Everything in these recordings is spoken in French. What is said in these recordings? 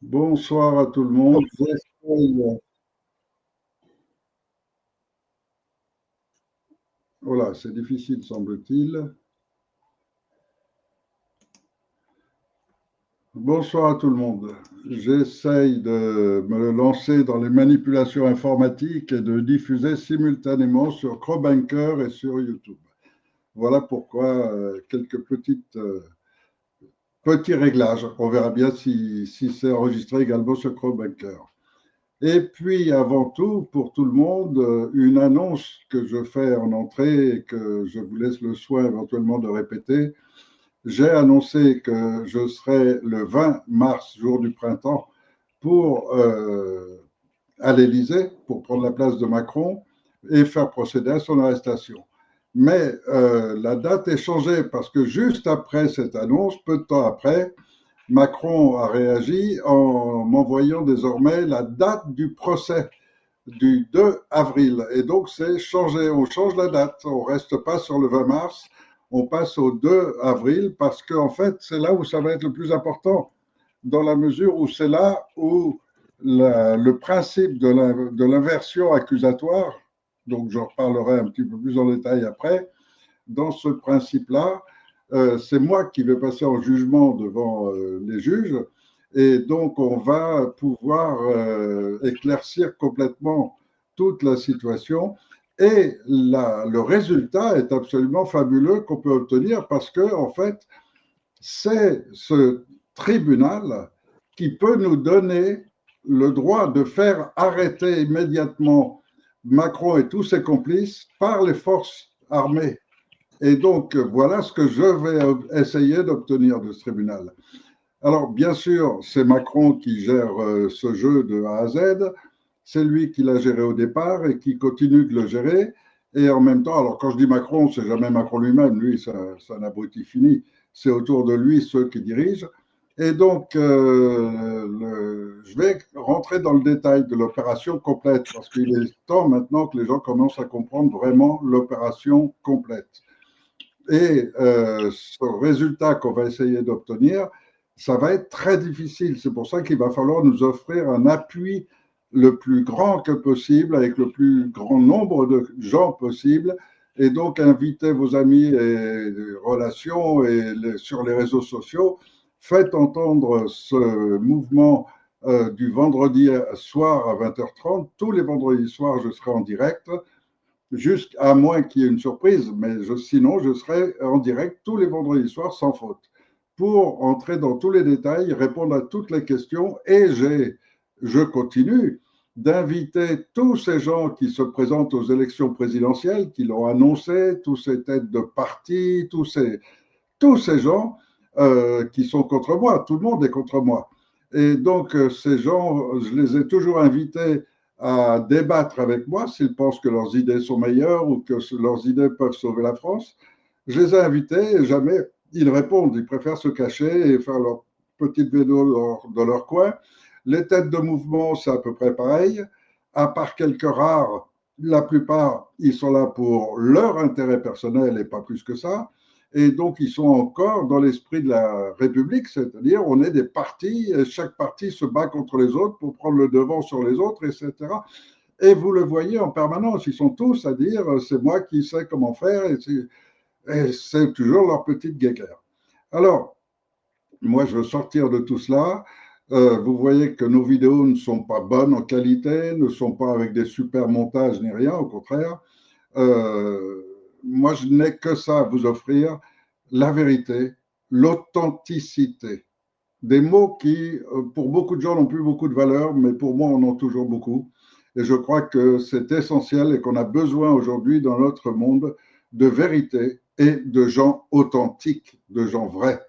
Bonsoir à tout le monde. Voilà, c'est difficile, semble-t-il. Bonsoir à tout le monde. J'essaye de me lancer dans les manipulations informatiques et de diffuser simultanément sur CrowBanker et sur YouTube. Voilà pourquoi quelques petits réglages. On verra bien si c'est enregistré également sur CrowBanker. Et puis, avant tout, pour tout le monde, une annonce que je fais en entrée et que je vous laisse le soin éventuellement de répéter. J'ai annoncé que je serai le 20 mars, jour du printemps, pour à l'Élysée, pour prendre la place de Macron et faire procéder à son arrestation. Mais la date est changée parce que juste après cette annonce, peu de temps après, Macron a réagi en m'envoyant désormais la date du procès du 2 avril. Et donc, c'est changé. On change la date. On ne reste pas sur le 20 mars. On passe au 2 avril parce qu'en fait, c'est là où ça va être le plus important, dans la mesure où c'est là où le principe de l'inversion accusatoire, donc j'en reparlerai un petit peu plus en détail après, dans ce principe-là, c'est moi qui vais passer en jugement devant les juges et donc on va pouvoir éclaircir complètement toute la situation et le résultat est absolument fabuleux qu'on peut obtenir parce que en fait c'est ce tribunal qui peut nous donner le droit de faire arrêter immédiatement Macron et tous ses complices par les forces armées. Et donc, voilà ce que je vais essayer d'obtenir de ce tribunal. Alors, bien sûr, c'est Macron qui gère ce jeu de A à Z. C'est lui qui l'a géré au départ et qui continue de le gérer. Et en même temps, alors quand je dis Macron, c'est jamais Macron lui-même. Lui, c'est un abruti fini. C'est autour de lui ceux qui dirigent. Et donc, je vais rentrer dans le détail de l'opération complète parce qu'il est temps maintenant que les gens commencent à comprendre vraiment l'opération complète. Et ce résultat qu'on va essayer d'obtenir, ça va être très difficile. C'est pour ça qu'il va falloir nous offrir un appui le plus grand que possible, avec le plus grand nombre de gens possible, et donc invitez vos amis et relations et sur les réseaux sociaux. Faites entendre ce mouvement du vendredi soir à 20h30. Tous les vendredis soirs, je serai en direct jusqu'à moins qu'il y ait une surprise, mais sinon, je serai en direct tous les vendredis soirs sans faute pour entrer dans tous les détails, répondre à toutes les questions et je continue d'inviter tous ces gens qui se présentent aux élections présidentielles, qui l'ont annoncé, tous ces têtes de parti, tous ces gens qui sont contre moi. Tout le monde est contre moi. Et donc, ces gens, je les ai toujours invités à débattre avec moi s'ils pensent que leurs idées sont meilleures ou que leurs idées peuvent sauver la France. Je les ai invités et jamais ils répondent. Ils préfèrent se cacher et faire leur petite vidéo dans leur coin. Les têtes de mouvement, c'est à peu près pareil. À part quelques rares, la plupart, ils sont là pour leur intérêt personnel et pas plus que ça. Et donc, ils sont encore dans l'esprit de la République, c'est-à-dire on est des partis, et chaque parti se bat contre les autres pour prendre le devant sur les autres, etc. Et vous le voyez en permanence, ils sont tous à dire c'est moi qui sais comment faire, et c'est toujours leur petite guéguerre. Alors, moi, je veux sortir de tout cela. Vous voyez que nos vidéos ne sont pas bonnes en qualité, ne sont pas avec des super montages ni rien, au contraire. Euh, Moi, je n'ai que ça à vous offrir, la vérité, l'authenticité. Des mots qui, pour beaucoup de gens, n'ont plus beaucoup de valeur, mais pour moi, on en a toujours beaucoup. Et je crois que c'est essentiel et qu'on a besoin aujourd'hui dans notre monde de vérité et de gens authentiques, de gens vrais.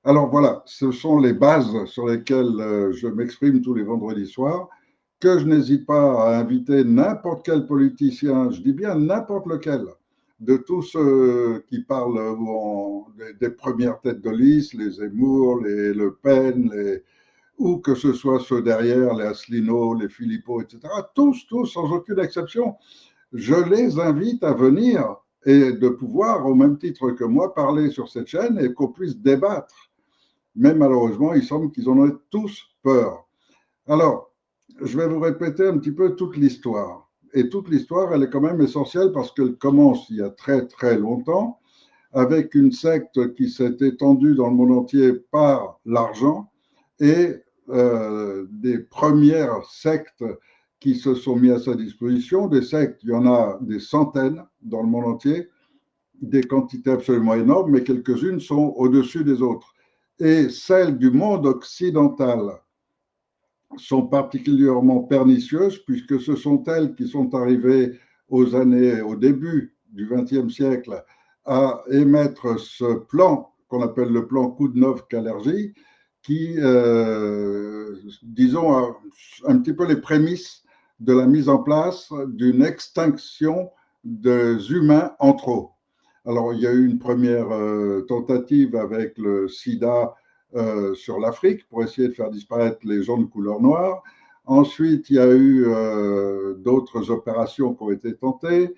Alors voilà, ce sont les bases sur lesquelles je m'exprime tous les vendredis soirs, que je n'hésite pas à inviter n'importe quel politicien, je dis bien n'importe lequel, de tous ceux qui parlent des premières têtes de liste, les Zemmour, les Le Pen, ou que ce soit ceux derrière, les Asselineau, les Philippot, etc. Tous, sans aucune exception. Je les invite à venir et de pouvoir, au même titre que moi, parler sur cette chaîne et qu'on puisse débattre. Mais malheureusement, il semble qu'ils en ont tous peur. Alors, je vais vous répéter un petit peu toute l'histoire. Et toute l'histoire, elle est quand même essentielle parce qu'elle commence il y a très très longtemps avec une secte qui s'est étendue dans le monde entier par l'argent et des premières sectes qui se sont mis à sa disposition. Des sectes, il y en a des centaines dans le monde entier, des quantités absolument énormes, mais quelques-unes sont au-dessus des autres. Et celles du monde occidental sont particulièrement pernicieuses puisque ce sont elles qui sont arrivées au début du XXe siècle à émettre ce plan qu'on appelle le plan Koudnov-Kalergi qui, disons, a un petit peu les prémices de la mise en place d'une extinction des humains en trop. Alors, il y a eu une première tentative avec le sida sur l'Afrique pour essayer de faire disparaître les gens de couleur noire. Ensuite, il y a eu d'autres opérations qui ont été tentées.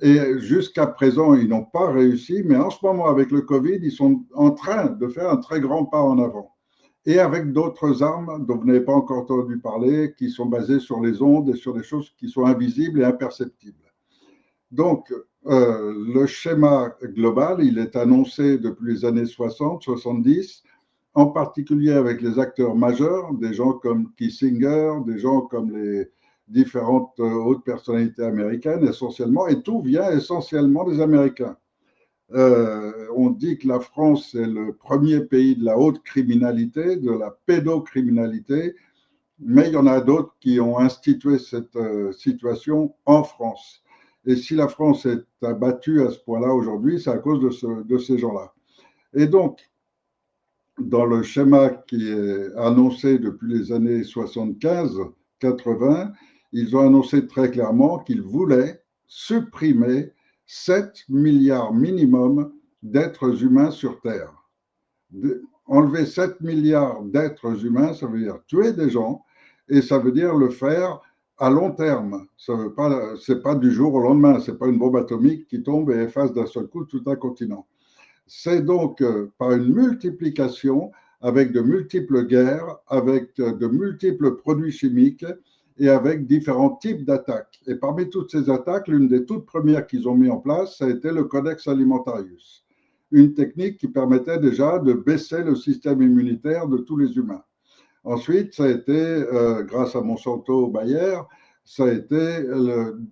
Et jusqu'à présent, ils n'ont pas réussi. Mais en ce moment, avec le Covid, ils sont en train de faire un très grand pas en avant. Et avec d'autres armes dont vous n'avez pas encore entendu parler, qui sont basées sur les ondes et sur des choses qui sont invisibles et imperceptibles. Donc, le schéma global, il est annoncé depuis les années 60, 70, en particulier avec les acteurs majeurs, des gens comme Kissinger, des gens comme les différentes hautes personnalités américaines essentiellement, et tout vient essentiellement des Américains. On dit que la France est le premier pays de la haute criminalité, de la pédocriminalité, mais il y en a d'autres qui ont institué cette situation en France. Et si la France est abattue à ce point-là aujourd'hui, c'est à cause de ces gens-là. Et donc, dans le schéma qui est annoncé depuis les années 75-80, ils ont annoncé très clairement qu'ils voulaient supprimer 7 milliards minimum d'êtres humains sur Terre. Enlever 7 milliards d'êtres humains, ça veut dire tuer des gens et ça veut dire le faire à long terme. C'est pas du jour au lendemain, c'est pas une bombe atomique qui tombe et efface d'un seul coup tout un continent. C'est donc par une multiplication avec de multiples guerres, avec de multiples produits chimiques et avec différents types d'attaques. Et parmi toutes ces attaques, l'une des toutes premières qu'ils ont mis en place, ça a été le Codex Alimentarius, une technique qui permettait déjà de baisser le système immunitaire de tous les humains. Ensuite, ça a été, grâce à Monsanto Bayer, ça a été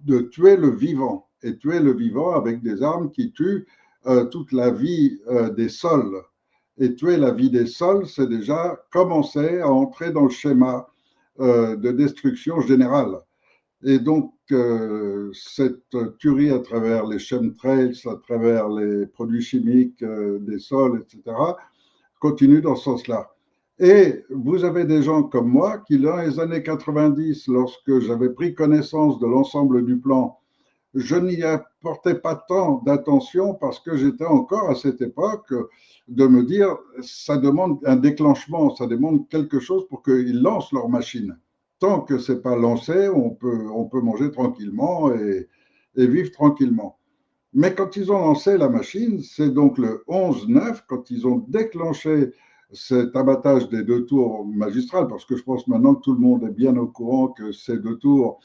de tuer le vivant, et tuer le vivant avec des armes qui tuent toute la vie des sols. Et tuer la vie des sols, c'est déjà commencer à entrer dans le schéma de destruction générale. Et donc, cette tuerie à travers les chemtrails, à travers les produits chimiques des sols, etc., continue dans ce sens-là. Et vous avez des gens comme moi qui, dans les années 90, lorsque j'avais pris connaissance de l'ensemble du plan, je n'y apportais pas tant d'attention parce que j'étais encore à cette époque de me dire ça demande un déclenchement, ça demande quelque chose pour qu'ils lancent leur machine. Tant que ce n'est pas lancé, on peut manger tranquillement et vivre tranquillement. Mais quand ils ont lancé la machine, c'est donc le 11-9, quand ils ont déclenché cet abattage des 2 tours magistrales, parce que je pense maintenant que tout le monde est bien au courant que ces 2 tours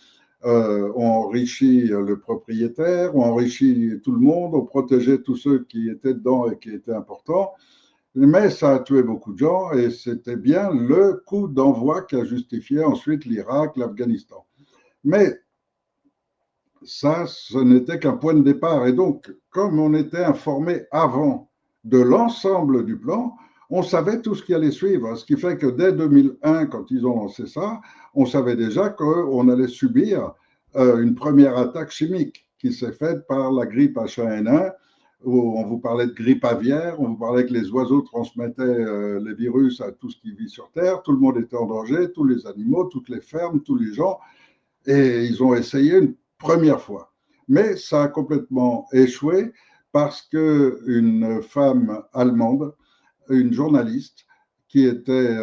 ont enrichi le propriétaire, ont enrichi tout le monde, ont protégé tous ceux qui étaient dedans et qui étaient importants. Mais ça a tué beaucoup de gens et c'était bien le coup d'envoi qui a justifié ensuite l'Irak, l'Afghanistan. Mais ça, ce n'était qu'un point de départ. Et donc, comme on était informé avant de l'ensemble du plan, on savait tout ce qui allait suivre. Ce qui fait que dès 2001, quand ils ont lancé ça, on savait déjà qu'on allait subir une première attaque chimique qui s'est faite par la grippe H1N1, où on vous parlait de grippe aviaire, on vous parlait que les oiseaux transmettaient les virus à tout ce qui vit sur Terre, tout le monde était en danger, tous les animaux, toutes les fermes, tous les gens, et ils ont essayé une première fois. Mais ça a complètement échoué parce qu'une femme allemande, une journaliste qui était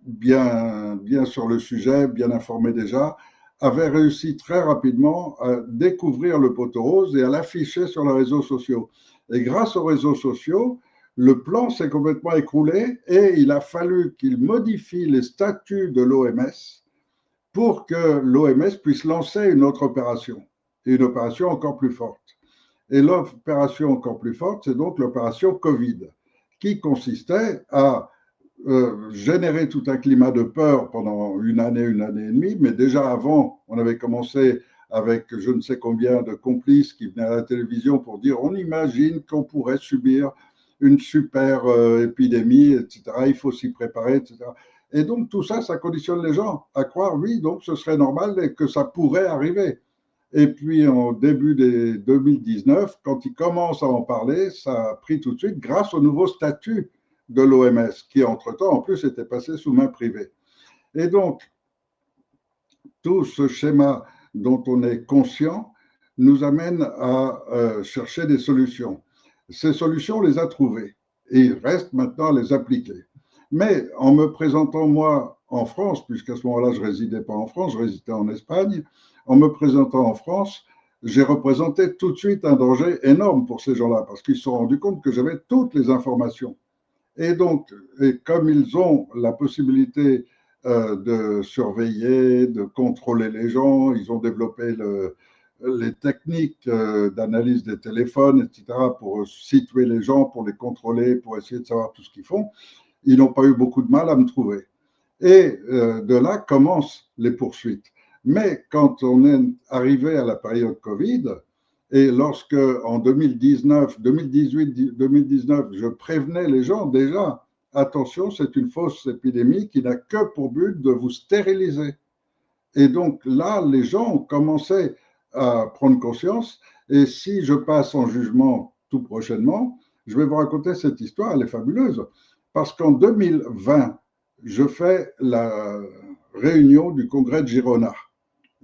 bien sur le sujet, bien informée déjà, avait réussi très rapidement à découvrir le poteau rose et à l'afficher sur les réseaux sociaux. Et grâce aux réseaux sociaux, le plan s'est complètement écroulé et il a fallu qu'il modifie les statuts de l'OMS pour que l'OMS puisse lancer une autre opération, et une opération encore plus forte. Et l'opération encore plus forte, c'est donc l'opération Covid, qui consistait à générer tout un climat de peur pendant une année et demie, mais déjà avant, on avait commencé avec je ne sais combien de complices qui venaient à la télévision pour dire on imagine qu'on pourrait subir une super épidémie, etc. Il faut s'y préparer, etc. Et donc tout ça, ça conditionne les gens à croire, oui, donc ce serait normal et que ça pourrait arriver. Et puis en début des 2019, quand ils commencent à en parler, ça a pris tout de suite grâce au nouveau statut de l'OMS, qui entre-temps en plus était passé sous main privée. Et donc, tout ce schéma dont on est conscient nous amène à chercher des solutions. Ces solutions, on les a trouvées et il reste maintenant à les appliquer. Mais en me présentant moi en France, puisqu'à ce moment-là je ne résidais pas en France, je résidais en Espagne, en me présentant en France, j'ai représenté tout de suite un danger énorme pour ces gens-là parce qu'ils se sont rendus compte que j'avais toutes les informations. Et donc, et comme ils ont la possibilité de surveiller, de contrôler les gens, ils ont développé les techniques d'analyse des téléphones, etc., pour situer les gens, pour les contrôler, pour essayer de savoir tout ce qu'ils font, ils n'ont pas eu beaucoup de mal à me trouver. Et de là commencent les poursuites. Mais quand on est arrivé à la période Covid, et lorsque en 2019, 2018, 2019, je prévenais les gens déjà, attention, c'est une fausse épidémie qui n'a que pour but de vous stériliser. Et donc là, les gens ont commencé à prendre conscience. Et si je passe en jugement tout prochainement, je vais vous raconter cette histoire, elle est fabuleuse. Parce qu'en 2020, je fais la réunion du congrès de Girona.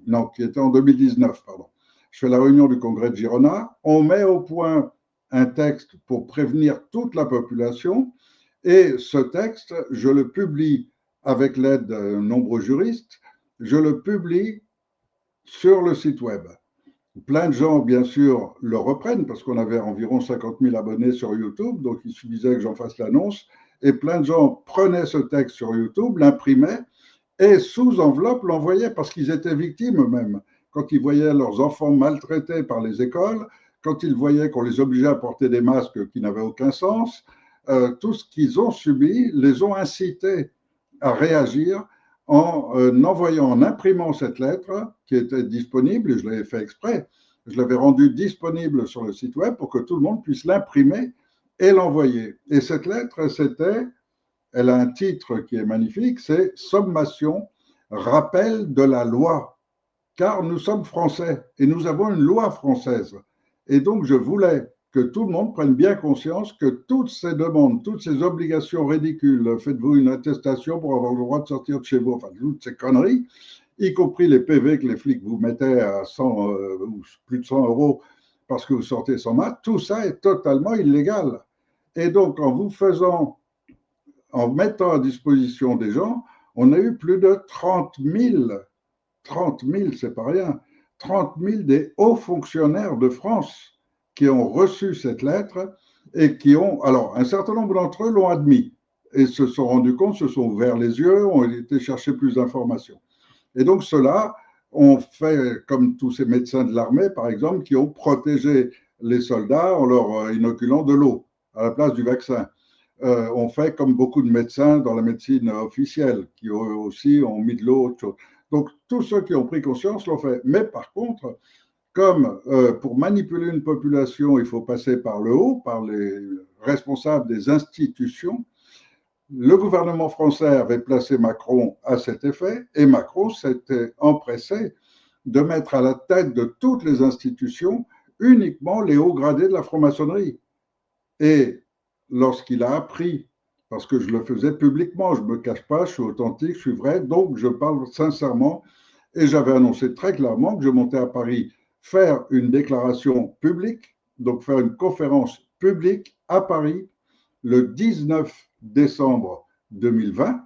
Non, qui était en 2019, pardon. Je fais la réunion du congrès de Girona. On met au point un texte pour prévenir toute la population. Et ce texte, je le publie avec l'aide de nombreux juristes. Je le publie sur le site web. Plein de gens, bien sûr, le reprennent parce qu'on avait environ 50 000 abonnés sur YouTube, donc il suffisait que j'en fasse l'annonce. Et plein de gens prenaient ce texte sur YouTube, l'imprimaient et sous enveloppe l'envoyaient parce qu'ils étaient victimes eux-mêmes. Quand ils voyaient leurs enfants maltraités par les écoles, quand ils voyaient qu'on les obligeait à porter des masques qui n'avaient aucun sens, tout ce qu'ils ont subi les ont incités à réagir en envoyant, en imprimant cette lettre qui était disponible, et je l'avais fait exprès, je l'avais rendue disponible sur le site web pour que tout le monde puisse l'imprimer et l'envoyer. Et cette lettre, elle a un titre qui est magnifique, c'est Sommation, rappel de la loi, car nous sommes français et nous avons une loi française. Et donc je voulais que tout le monde prenne bien conscience que toutes ces demandes, toutes ces obligations ridicules, faites-vous une attestation pour avoir le droit de sortir de chez vous, enfin toutes ces conneries, y compris les PV que les flics vous mettaient à 100 ou plus de 100 euros parce que vous sortez sans masque, tout ça est totalement illégal. Et donc en mettant à disposition des gens, on a eu plus de 30 000, c'est pas rien, 30 000 des hauts fonctionnaires de France qui ont reçu cette lettre et qui ont, alors un certain nombre d'entre eux l'ont admis et se sont rendus compte, se sont ouverts les yeux, ont été chercher plus d'informations. Et donc ceux-là ont fait comme tous ces médecins de l'armée, par exemple, qui ont protégé les soldats en leur inoculant de l'eau à la place du vaccin. On fait comme beaucoup de médecins dans la médecine officielle, qui aussi ont mis de l'eau, autre chose. Donc, tous ceux qui ont pris conscience l'ont fait. Mais par contre, comme pour manipuler une population, il faut passer par le haut, par les responsables des institutions, le gouvernement français avait placé Macron à cet effet et Macron s'était empressé de mettre à la tête de toutes les institutions uniquement les hauts gradés de la franc-maçonnerie. Et lorsqu'il a appris, parce que je le faisais publiquement, je ne me cache pas, je suis authentique, je suis vrai, donc je parle sincèrement, et j'avais annoncé très clairement que je montais à Paris faire une déclaration publique, donc faire une conférence publique à Paris le 19 décembre 2020,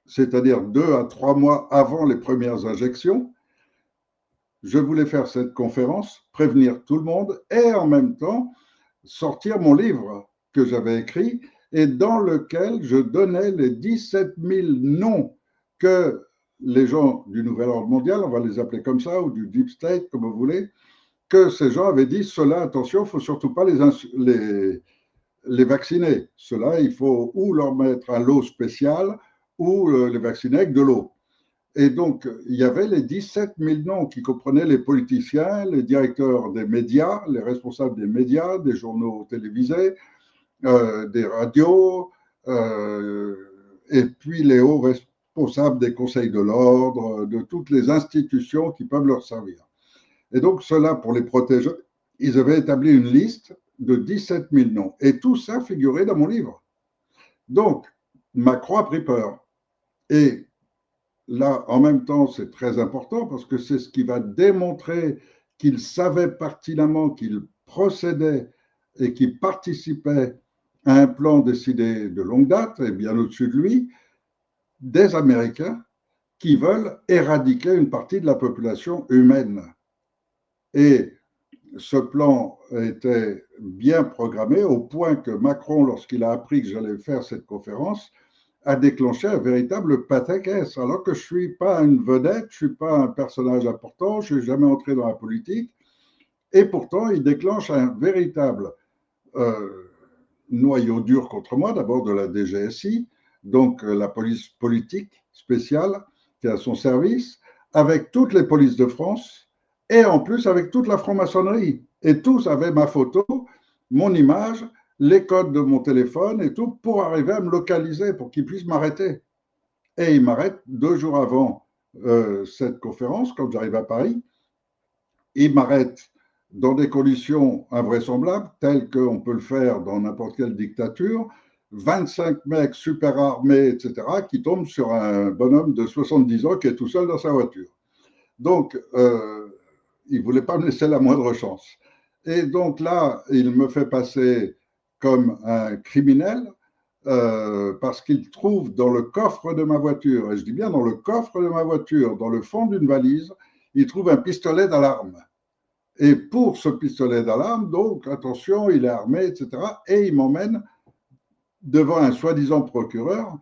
c'est-à-dire 2 à 3 mois avant les premières injections. Je voulais faire cette conférence, prévenir tout le monde et en même temps sortir mon livre que j'avais écrit et dans lequel je donnais les 17 000 noms que les gens du Nouvel Ordre mondial, on va les appeler comme ça, ou du Deep State, comme vous voulez, que ces gens avaient dit, cela, attention, il ne faut surtout pas les vacciner. Cela, il faut ou leur mettre un lot spécial ou les vacciner avec de l'eau. Et donc, il y avait les 17 000 noms qui comprenaient les politiciens, les directeurs des médias, les responsables des médias, des journaux télévisés, des radios, et puis les hauts responsables des conseils de l'ordre, de toutes les institutions qui peuvent leur servir. Et donc, cela, pour les protéger, ils avaient établi une liste de 17 000 noms. Et tout ça figurait dans mon livre. Donc, Macron a pris peur. Et là, en même temps, c'est très important parce que c'est ce qui va démontrer qu'il savait pertinemment qu'il procédait et qu'il participait à un plan décidé de longue date, et bien au-dessus de lui, des Américains qui veulent éradiquer une partie de la population humaine. Et ce plan était bien programmé au point que Macron, lorsqu'il a appris que j'allais faire cette conférence, a déclenché un véritable pataquès, alors que je ne suis pas une vedette, je ne suis pas un personnage important, je ne suis jamais entré dans la politique, et pourtant il déclenche un véritable noyau dur contre moi, d'abord de la DGSI, donc la police politique spéciale qui est à son service, avec toutes les polices de France, et en plus avec toute la franc-maçonnerie. Et tous avaient ma photo, mon image, les codes de mon téléphone et tout, pour arriver à me localiser, pour qu'ils puissent m'arrêter. Et ils m'arrêtent 2 jours avant cette conférence, quand j'arrive à Paris. Ils m'arrêtent dans des conditions invraisemblables, telles qu'on peut le faire dans n'importe quelle dictature. 25 mecs super armés, etc., qui tombent sur un bonhomme de 70 ans qui est tout seul dans sa voiture. Donc, il ne voulait pas me laisser la moindre chance. Et donc là, il me fait passer comme un criminel parce qu'il trouve dans le coffre de ma voiture, et je dis bien dans le coffre de ma voiture, dans le fond d'une valise, il trouve un pistolet d'alarme. Et pour ce pistolet d'alarme, donc, attention, il est armé, etc. Et il m'emmène devant un soi-disant procureur,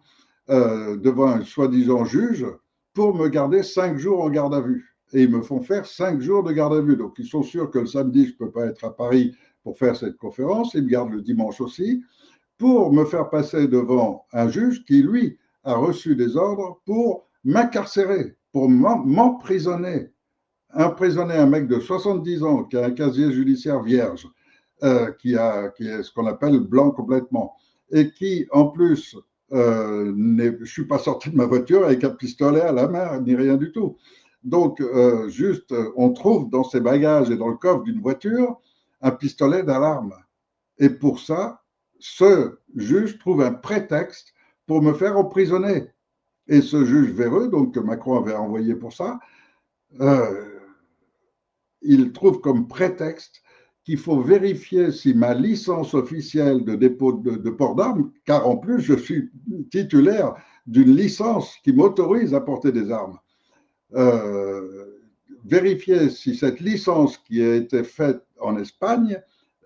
devant un soi-disant juge, pour me garder 5 jours en garde à vue. Et ils me font faire 5 jours de garde à vue. Donc, ils sont sûrs que le samedi, je ne peux pas être à Paris pour faire cette conférence. Ils me gardent le dimanche aussi, pour me faire passer devant un juge qui, lui, a reçu des ordres pour m'incarcérer, pour m'emprisonner. Emprisonner un mec de 70 ans qui a un casier judiciaire vierge, qui est ce qu'on appelle blanc complètement, et qui, en plus, je ne suis pas sorti de ma voiture avec un pistolet à la main, ni rien du tout. Donc, juste, on trouve dans ses bagages et dans le coffre d'une voiture un pistolet d'alarme. Et pour ça, ce juge trouve un prétexte pour me faire emprisonner. Et ce juge véreux, donc que Macron avait envoyé pour ça, il trouve comme prétexte qu'il faut vérifier si ma licence officielle de dépôt de port d'armes, car en plus je suis titulaire d'une licence qui m'autorise à porter des armes, vérifier si cette licence qui a été faite en Espagne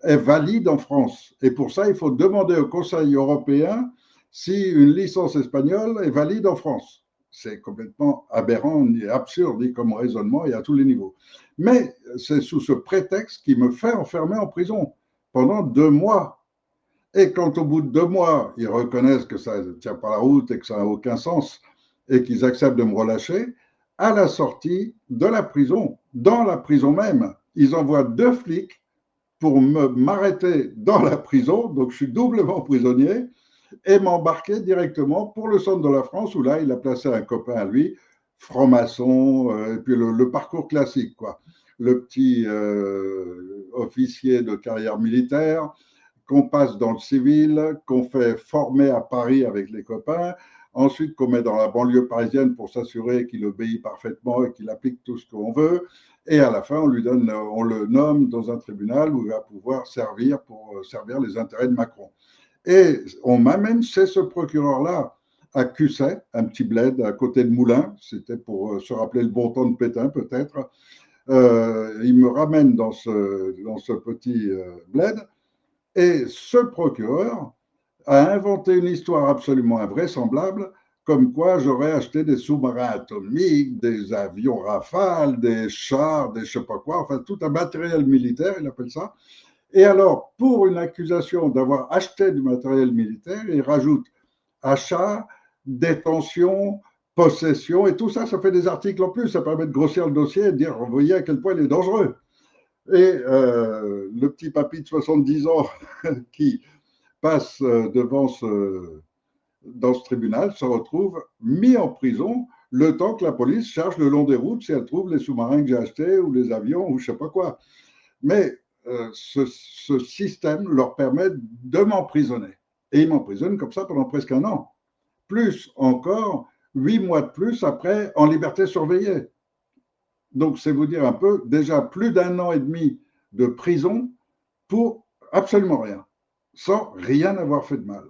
est valide en France. Et pour ça, il faut demander au Conseil européen si une licence espagnole est valide en France. C'est complètement aberrant et absurde comme raisonnement et à tous les niveaux. Mais c'est sous ce prétexte qui me fait enfermer en prison pendant 2 mois. Et quand au bout de 2 mois, ils reconnaissent que ça ne tient pas la route et que ça n'a aucun sens et qu'ils acceptent de me relâcher, à la sortie de la prison, dans la prison même, ils envoient 2 flics pour m'arrêter dans la prison, donc je suis doublement prisonnier, et m'embarquer directement pour le centre de la France, où là, il a placé un copain à lui, franc-maçon, et puis le parcours classique, quoi. Le petit officier de carrière militaire, qu'on passe dans le civil, qu'on fait former à Paris avec les copains, ensuite qu'on met dans la banlieue parisienne pour s'assurer qu'il obéit parfaitement et qu'il applique tout ce qu'on veut, et à la fin, on le nomme dans un tribunal où il va pouvoir servir pour servir les intérêts de Macron. Et on m'amène chez ce procureur-là à Cusset, un petit bled à côté de Moulins, c'était pour se rappeler le bon temps de Pétain peut-être. Il me ramène dans ce petit bled Et ce procureur a inventé une histoire absolument invraisemblable, comme quoi j'aurais acheté des sous-marins atomiques, des avions Rafale, des chars, des je sais pas quoi, enfin tout un matériel militaire, il appelle ça. Et alors, pour une accusation d'avoir acheté du matériel militaire, il rajoute achat, détention, possession, et tout ça, ça fait des articles en plus, ça permet de grossir le dossier et de dire, vous voyez à quel point il est dangereux. Et le petit papy de 70 ans qui passe dans ce tribunal se retrouve mis en prison le temps que la police cherche le long des routes si elle trouve les sous-marins que j'ai achetés ou les avions ou je ne sais pas quoi. Mais ce système leur permet de m'emprisonner. Et ils m'emprisonnent comme ça pendant presque un an. Plus encore, 8 mois de plus après en liberté surveillée. Donc, c'est vous dire un peu, déjà plus d'un an et demi de prison pour absolument rien, sans rien avoir fait de mal.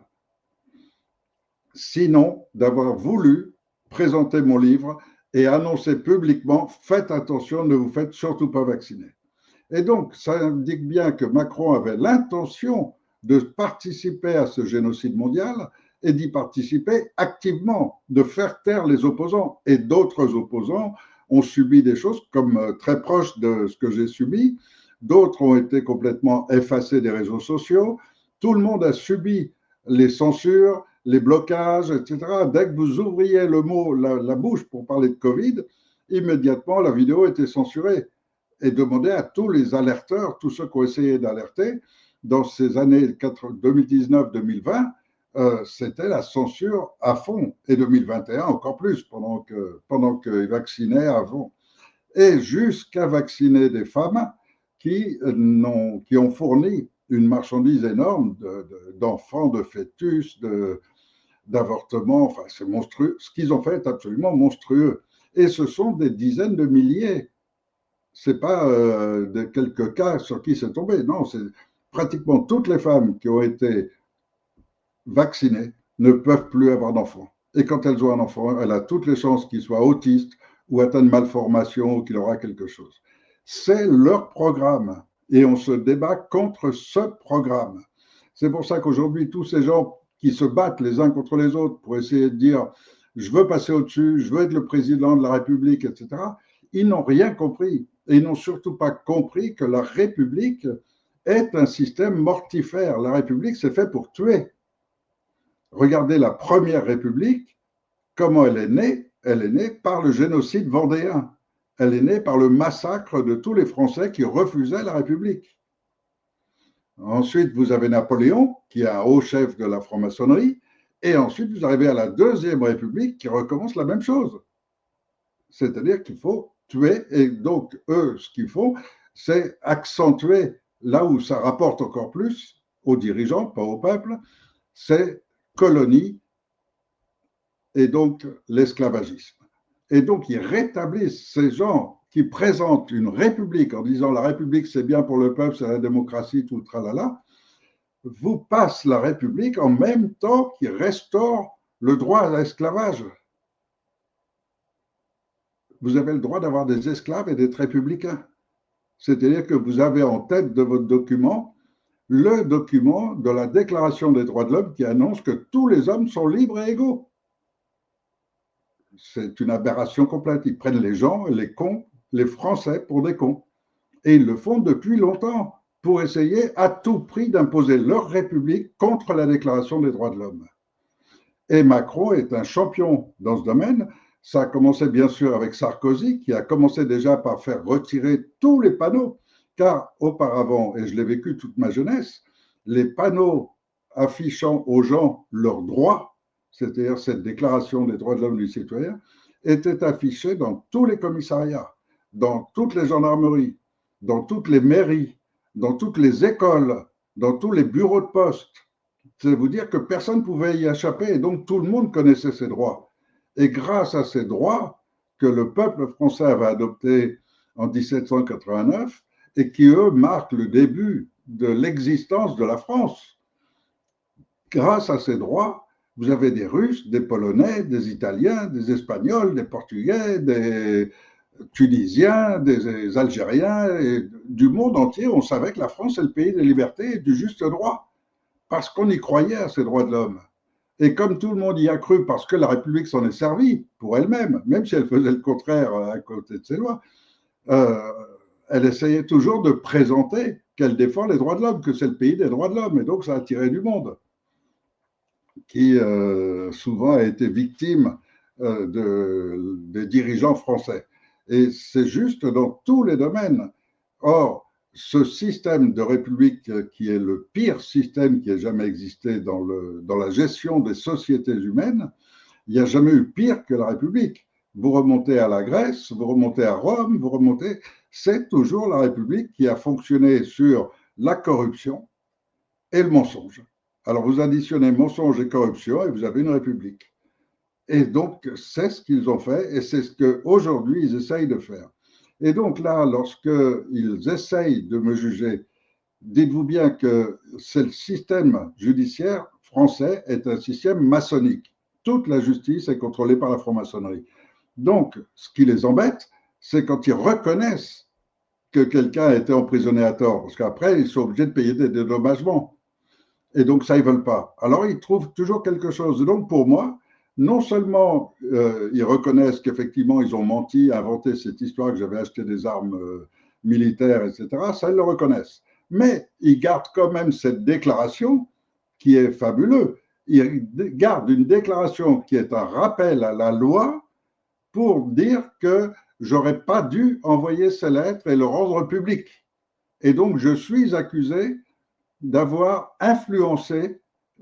Sinon, d'avoir voulu présenter mon livre et annoncer publiquement, faites attention, ne vous faites surtout pas vacciner. Et donc, ça indique bien que Macron avait l'intention de participer à ce génocide mondial et d'y participer activement, de faire taire les opposants. Et d'autres opposants ont subi des choses comme très proches de ce que j'ai subi. D'autres ont été complètement effacés des réseaux sociaux. Tout le monde a subi les censures, les blocages, etc. Dès que vous ouvriez le mot, la bouche pour parler de Covid, immédiatement la vidéo était censurée et demander à tous les alerteurs, tous ceux qui ont essayé d'alerter, dans ces années 2019-2020, c'était la censure à fond, et 2021 encore plus, pendant qu'ils vaccinaient avant. Et jusqu'à vacciner des femmes qui ont fourni une marchandise énorme d'enfants, de fœtus, d'avortements, enfin c'est monstrueux. Ce qu'ils ont fait est absolument monstrueux. Et ce sont des dizaines de milliers. C'est pas de quelques cas sur qui c'est tombé. Non, c'est pratiquement toutes les femmes qui ont été vaccinées ne peuvent plus avoir d'enfants. Et quand elles ont un enfant, elle a toutes les chances qu'il soit autiste ou atteint de malformation ou qu'il aura quelque chose. C'est leur programme et on se débat contre ce programme. C'est pour ça qu'aujourd'hui, tous ces gens qui se battent les uns contre les autres pour essayer de dire je veux passer au-dessus, je veux être le président de la République, etc., ils n'ont rien compris. Et ils n'ont surtout pas compris que la République est un système mortifère. La République, c'est fait pour tuer. Regardez la première République, comment elle est née. Elle est née par le génocide vendéen. Elle est née par le massacre de tous les Français qui refusaient la République. Ensuite, vous avez Napoléon, qui est un haut chef de la franc-maçonnerie. Et ensuite, vous arrivez à la Deuxième République qui recommence la même chose. C'est-à-dire qu'il faut tuer. Et donc, eux, ce qu'ils font, c'est accentuer là où ça rapporte encore plus aux dirigeants, pas au peuple, c'est colonie et donc l'esclavagisme. Et donc, ils rétablissent ces gens qui présentent une république en disant la république c'est bien pour le peuple, c'est la démocratie, tout le tralala, vous passent la république en même temps qu'ils restaurent le droit à l'esclavage. Vous avez le droit d'avoir des esclaves et d'être républicain. C'est-à-dire que vous avez en tête de votre document le document de la Déclaration des droits de l'homme qui annonce que tous les hommes sont libres et égaux. C'est une aberration complète. Ils prennent les gens, les cons, les Français pour des cons. Et ils le font depuis longtemps pour essayer à tout prix d'imposer leur République contre la Déclaration des droits de l'homme. Et Macron est un champion dans ce domaine. Ça a commencé bien sûr avec Sarkozy, qui a commencé déjà par faire retirer tous les panneaux, car auparavant, et je l'ai vécu toute ma jeunesse, les panneaux affichant aux gens leurs droits, c'est-à-dire cette déclaration des droits de l'homme et du citoyen, étaient affichés dans tous les commissariats, dans toutes les gendarmeries, dans toutes les mairies, dans toutes les écoles, dans tous les bureaux de poste. C'est vous dire que personne ne pouvait y échapper et donc tout le monde connaissait ses droits. Et grâce à ces droits que le peuple français avait adoptés en 1789 et qui, eux, marquent le début de l'existence de la France, grâce à ces droits, vous avez des Russes, des Polonais, des Italiens, des Espagnols, des Portugais, Tunisiens, des Algériens, et du monde entier, on savait que la France est le pays des libertés et du juste droit, parce qu'on y croyait à ces droits de l'homme. Et comme tout le monde y a cru, parce que la République s'en est servie pour elle-même, même si elle faisait le contraire à côté de ses lois, euh, elle essayait toujours de présenter qu'elle défend les droits de l'homme, que c'est le pays des droits de l'homme. Et donc, ça a attiré du monde qui souvent a été victime des dirigeants français. Et c'est juste dans tous les domaines. Or, ce système de république qui est le pire système qui ait jamais existé dans la gestion des sociétés humaines, il n'y a jamais eu pire que la République. Vous remontez à la Grèce, vous remontez à Rome, vous remontez, c'est toujours la République qui a fonctionné sur la corruption et le mensonge. Alors vous additionnez mensonge et corruption et vous avez une République. Et donc c'est ce qu'ils ont fait et c'est ce qu'aujourd'hui ils essayent de faire. Et donc là, lorsqu'ils essayent de me juger, dites-vous bien que c'est le système judiciaire français est un système maçonnique. Toute la justice est contrôlée par la franc-maçonnerie. Donc, ce qui les embête, c'est quand ils reconnaissent que quelqu'un a été emprisonné à tort, parce qu'après, ils sont obligés de payer des dédommagements. Et donc, ça, ils ne veulent pas. Alors, ils trouvent toujours quelque chose. Donc, pour moi, non seulement ils reconnaissent qu'effectivement, ils ont menti, inventé cette histoire que j'avais acheté des armes militaires, etc., ça, ils le reconnaissent. Mais ils gardent quand même cette déclaration qui est fabuleuse. Ils gardent une déclaration qui est un rappel à la loi pour dire que j'aurais pas dû envoyer ces lettres et le rendre public. Et donc, je suis accusé d'avoir influencé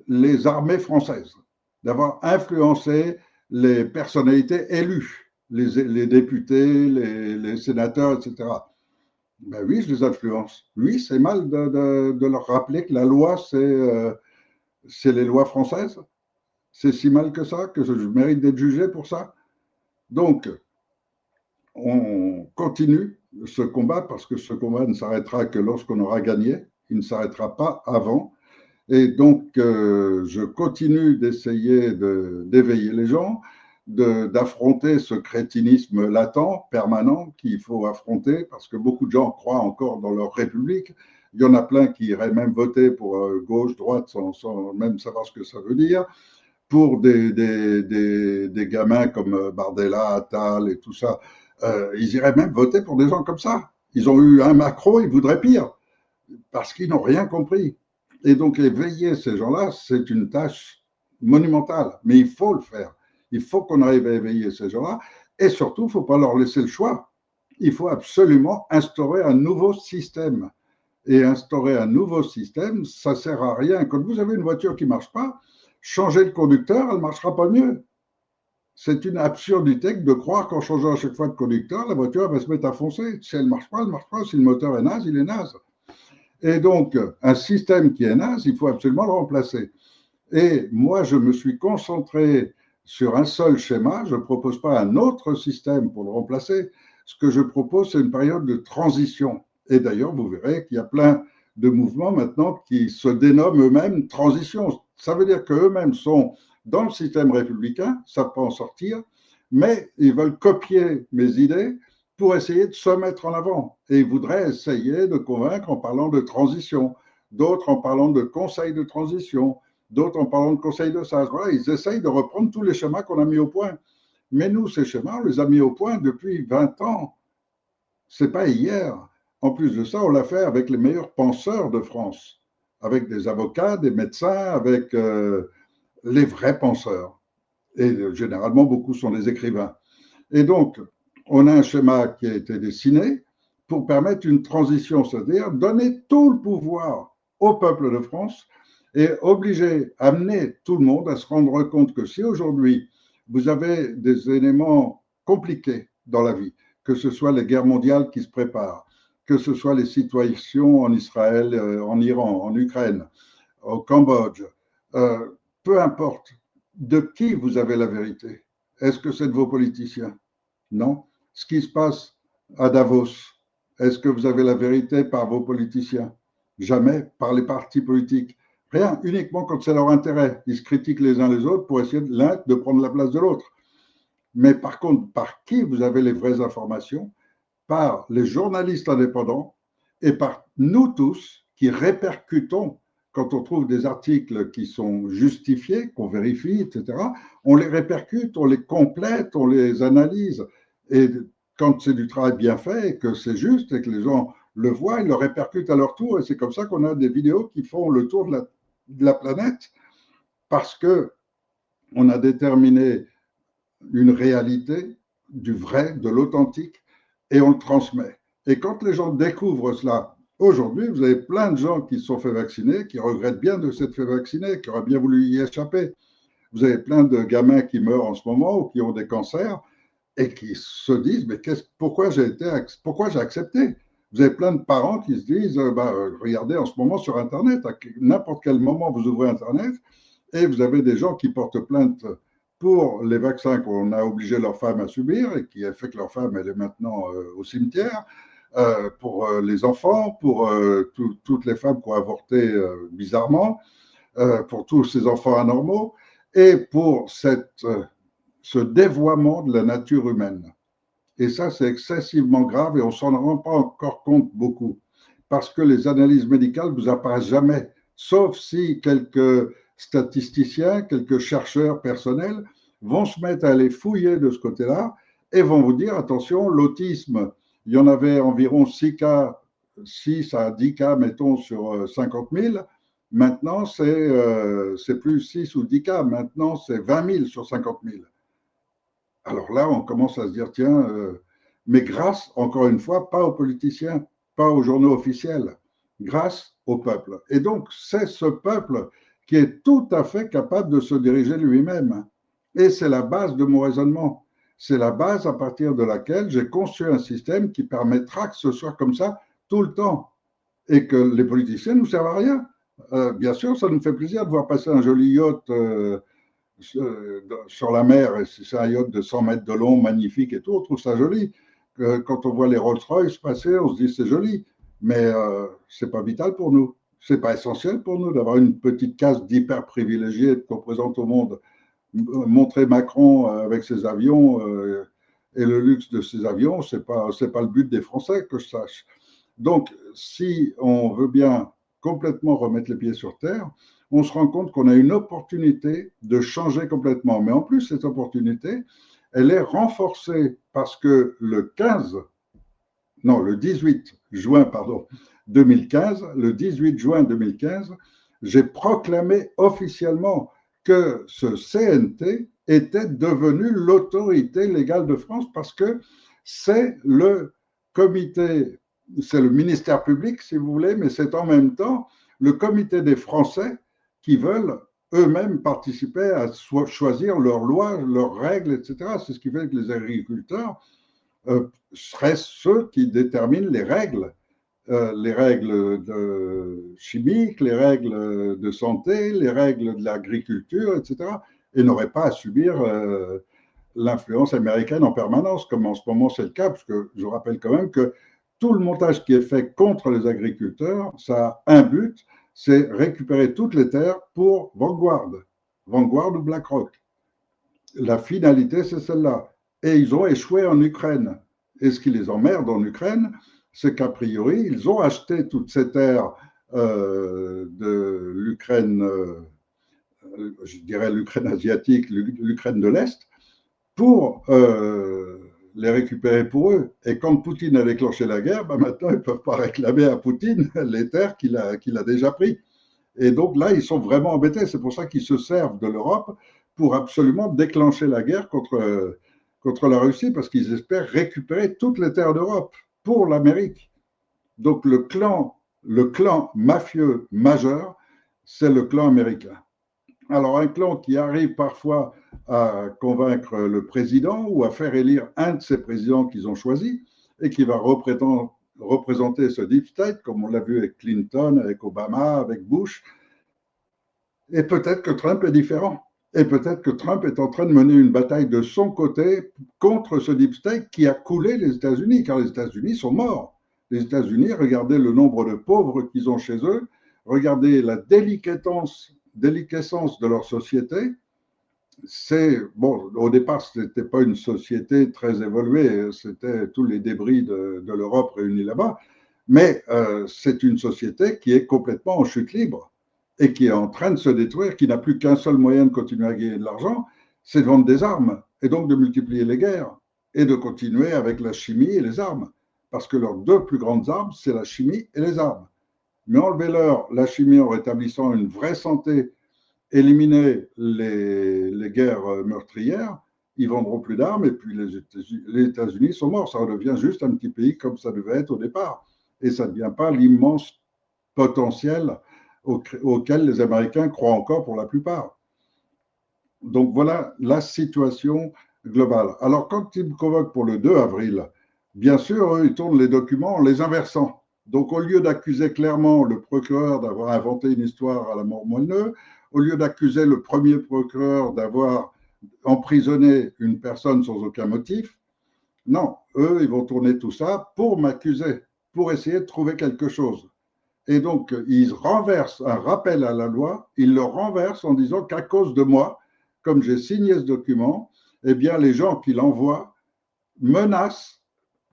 les armées françaises, d'avoir influencé les personnalités élues, les députés, les sénateurs, etc. Ben oui, je les influence. Oui, c'est mal de leur rappeler que la loi, c'est les lois françaises. C'est si mal que ça, que je mérite d'être jugé pour ça. Donc, on continue ce combat parce que ce combat ne s'arrêtera que lorsqu'on aura gagné. Il ne s'arrêtera pas avant. Et donc, je continue d'essayer d'éveiller les gens, d'affronter ce crétinisme latent, permanent, qu'il faut affronter parce que beaucoup de gens croient encore dans leur république. Il y en a plein qui iraient même voter pour gauche, droite, sans même savoir ce que ça veut dire, pour des gamins comme Bardella, Attal et tout ça. Ils iraient même voter pour des gens comme ça. Ils ont eu un Macron, ils voudraient pire, parce qu'ils n'ont rien compris. Et donc, éveiller ces gens-là, c'est une tâche monumentale, mais il faut le faire. Il faut qu'on arrive à éveiller ces gens-là, et surtout, il ne faut pas leur laisser le choix. Il faut absolument instaurer un nouveau système. Et instaurer un nouveau système, ça ne sert à rien. Quand vous avez une voiture qui ne marche pas, changez le conducteur, elle ne marchera pas mieux. C'est une absurdité de croire qu'en changeant à chaque fois de conducteur, la voiture va se mettre à foncer. Si elle ne marche pas, elle ne marche pas. Si le moteur est naze, il est naze. Et donc, un système qui est naze, il faut absolument le remplacer. Et moi, je me suis concentré sur un seul schéma. Je ne propose pas un autre système pour le remplacer. Ce que je propose, c'est une période de transition. Et d'ailleurs, vous verrez qu'il y a plein de mouvements maintenant qui se dénomment eux-mêmes transition. Ça veut dire qu'eux-mêmes sont dans le système républicain, ça peut en sortir, mais ils veulent copier mes idées pour essayer de se mettre en avant. Et ils voudraient essayer de convaincre en parlant de transition, d'autres en parlant de conseil de transition, d'autres en parlant de conseil de sages. Voilà, ils essayent de reprendre tous les schémas qu'on a mis au point. Mais nous, ces schémas, on les a mis au point depuis 20 ans. Ce n'est pas hier. En plus de ça, on l'a fait avec les meilleurs penseurs de France, avec des avocats, des médecins, avec les vrais penseurs. Et généralement, beaucoup sont des écrivains. Et donc, on a un schéma qui a été dessiné pour permettre une transition, c'est-à-dire donner tout le pouvoir au peuple de France et obliger, amener tout le monde à se rendre compte que si aujourd'hui vous avez des éléments compliqués dans la vie, que ce soit les guerres mondiales qui se préparent, que ce soit les situations en Israël, en Iran, en Ukraine, au Cambodge, peu importe de qui vous avez la vérité. Est-ce que c'est de vos politiciens? Non. Ce qui se passe à Davos, est-ce que vous avez la vérité par vos politiciens? Jamais. Par les partis politiques. Rien. Uniquement quand c'est leur intérêt. Ils se critiquent les uns les autres pour essayer l'un de prendre la place de l'autre. Mais par contre, par qui vous avez les vraies informations? Par les journalistes indépendants et par nous tous qui répercutons quand on trouve des articles qui sont justifiés, qu'on vérifie, etc. On les répercute, on les complète, on les analyse. Et quand c'est du travail bien fait et que c'est juste et que les gens le voient, ils le répercutent à leur tour. Et c'est comme ça qu'on a des vidéos qui font le tour de la planète parce que on a déterminé une réalité, du vrai, de l'authentique, et on le transmet. Et quand les gens découvrent cela, aujourd'hui, vous avez plein de gens qui se sont fait vacciner, qui regrettent bien de s'être fait vacciner, qui auraient bien voulu y échapper. Vous avez plein de gamins qui meurent en ce moment ou qui ont des cancers et qui se disent mais pourquoi j'ai accepté. Vous avez plein de parents qui se disent regardez en ce moment sur Internet, à n'importe quel moment vous ouvrez Internet et vous avez des gens qui portent plainte pour les vaccins qu'on a obligé leurs femmes à subir et qui a fait que leur femme elle est maintenant au cimetière, pour les enfants, pour toutes les femmes qui ont avorté bizarrement, pour tous ces enfants anormaux et pour ce dévoiement de la nature humaine. Et ça, c'est excessivement grave et on ne s'en rend pas encore compte beaucoup. Parce que les analyses médicales ne vous apparaissent jamais, sauf si quelques statisticiens, quelques chercheurs personnels vont se mettre à aller fouiller de ce côté-là et vont vous dire, attention, l'autisme, il y en avait environ 6 cas, 6 à 10 cas, mettons, sur 50 000. Maintenant, c'est plus 6 ou 10 cas. Maintenant, c'est 20 000 sur 50 000. Alors là, on commence à se dire, tiens, mais grâce, encore une fois, pas aux politiciens, pas aux journaux officiels, grâce au peuple. Et donc, c'est ce peuple qui est tout à fait capable de se diriger lui-même. Et c'est la base de mon raisonnement. C'est la base à partir de laquelle j'ai conçu un système qui permettra que ce soit comme ça tout le temps. Et que les politiciens ne nous servent à rien. Bien sûr, ça nous fait plaisir de voir passer un joli yacht sur la mer, et c'est un yacht de 100 mètres de long, magnifique et tout, on trouve ça joli. Quand on voit les Rolls-Royce passer, on se dit c'est joli, mais c'est pas vital pour nous. C'est pas essentiel pour nous d'avoir une petite caste d'hyper privilégiés qu'on présente au monde. Montrer Macron avec ses avions et le luxe de ses avions, c'est pas le but des Français que je sache. Donc, si on veut bien complètement remettre les pieds sur terre, on se rend compte qu'on a une opportunité de changer complètement. Mais en plus, cette opportunité, elle est renforcée parce que le 18 juin, 2015, le 18 juin 2015, j'ai proclamé officiellement que ce CNT était devenu l'autorité légale de France parce que c'est le comité, c'est le ministère public, si vous voulez, mais c'est en même temps le comité des Français qui veulent eux-mêmes participer à choisir leurs lois, leurs règles, etc. C'est ce qui fait que les agriculteurs seraient ceux qui déterminent les règles chimiques, les règles de santé, les règles de l'agriculture, etc. Et n'auraient pas à subir l'influence américaine en permanence, comme en ce moment c'est le cas, parce que je rappelle quand même que tout le montage qui est fait contre les agriculteurs, ça a un but, c'est récupérer toutes les terres pour Vanguard ou BlackRock. La finalité, c'est celle-là. Et ils ont échoué en Ukraine. Et ce qui les emmerde en Ukraine, c'est qu'a priori, ils ont acheté toutes ces terres de l'Ukraine, je dirais l'Ukraine asiatique, l'Ukraine de l'Est, pour les récupérer pour eux. Et quand Poutine a déclenché la guerre, ben maintenant, ils ne peuvent pas réclamer à Poutine les terres qu'il a déjà prises. Et donc là, ils sont vraiment embêtés. C'est pour ça qu'ils se servent de l'Europe pour absolument déclencher la guerre contre la Russie, parce qu'ils espèrent récupérer toutes les terres d'Europe pour l'Amérique. Donc le clan mafieux majeur, c'est le clan américain. Alors un clan qui arrive parfois à convaincre le président ou à faire élire un de ces présidents qu'ils ont choisi et qui va représenter ce deep state, comme on l'a vu avec Clinton, avec Obama, avec Bush. Et peut-être que Trump est différent. Et peut-être que Trump est en train de mener une bataille de son côté contre ce deep state qui a coulé les États-Unis, car les États-Unis sont morts. Les États-Unis, regardez le nombre de pauvres qu'ils ont chez eux, regardez la déliquescence de leur société. bon, au départ, ce n'était pas une société très évoluée, c'était tous les débris de l'Europe réunis là-bas, mais c'est une société qui est complètement en chute libre et qui est en train de se détruire, qui n'a plus qu'un seul moyen de continuer à gagner de l'argent, c'est de vendre des armes et donc de multiplier les guerres et de continuer avec la chimie et les armes. Parce que leurs deux plus grandes armes, c'est la chimie et les armes. Mais enlevez-leur la chimie en rétablissant une vraie santé, éliminer les guerres meurtrières, ils vendront plus d'armes et puis les États-Unis sont morts. Ça redevient juste un petit pays comme ça devait être au départ. Et ça ne devient pas l'immense potentiel auquel les Américains croient encore pour la plupart. Donc voilà la situation globale. Alors quand ils me convoquent pour le 2 avril, bien sûr, eux, ils tournent les documents en les inversant. Donc au lieu d'accuser clairement le procureur d'avoir inventé une histoire à la mort moelleux, au lieu d'accuser le premier procureur d'avoir emprisonné une personne sans aucun motif, non, eux, ils vont tourner tout ça pour m'accuser, pour essayer de trouver quelque chose. Et donc, ils renversent un rappel à la loi, ils le renversent en disant qu'à cause de moi, comme j'ai signé ce document, eh bien, les gens qui l'envoient menacent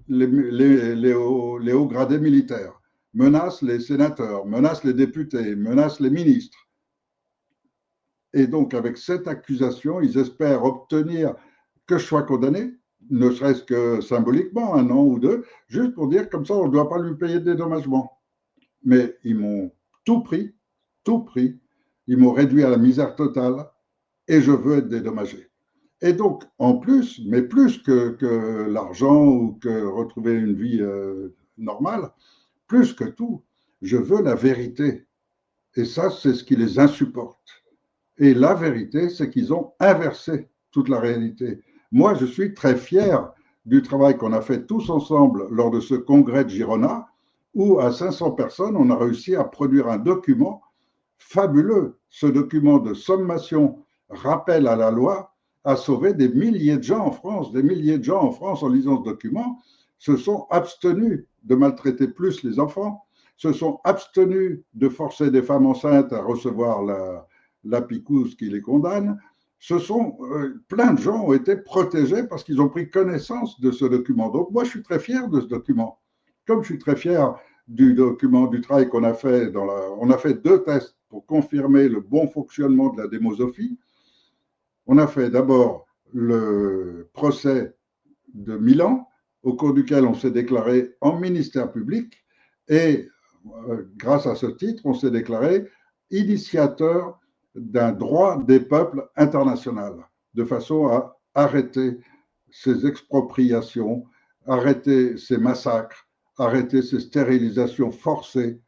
les hauts gradés militaires, menacent les sénateurs, menacent les députés, menacent les ministres. Et donc, avec cette accusation, ils espèrent obtenir que je sois condamné, ne serait-ce que symboliquement, 1 an ou 2, juste pour dire comme ça, on ne doit pas lui payer de dédommagement. Mais ils m'ont tout pris, tout pris. Ils m'ont réduit à la misère totale et je veux être dédommagé. Et donc, en plus, mais plus que l'argent ou que retrouver une vie normale, plus que tout, je veux la vérité. Et ça, c'est ce qui les insupporte. Et la vérité, c'est qu'ils ont inversé toute la réalité. Moi, je suis très fier du travail qu'on a fait tous ensemble lors de ce congrès de Girona, où à 500 personnes, on a réussi à produire un document fabuleux. Ce document de sommation, rappel à la loi, a sauvé des milliers de gens en France. Des milliers de gens en France, en lisant ce document, se sont abstenus de maltraiter plus les enfants, se sont abstenus de forcer des femmes enceintes à recevoir la picouse qui les condamne. Plein de gens ont été protégés parce qu'ils ont pris connaissance de ce document. Donc moi, je suis très fier de ce document. Comme je suis très fier du document, du travail qu'on a fait. On a fait 2 tests pour confirmer le bon fonctionnement de la démosophie. On a fait d'abord le procès de Milan, au cours duquel on s'est déclaré en ministère public et grâce à ce titre, on s'est déclaré initiateur d'un droit des peuples international, de façon à arrêter ces expropriations, arrêter ces massacres, arrêter ces stérilisations forcées.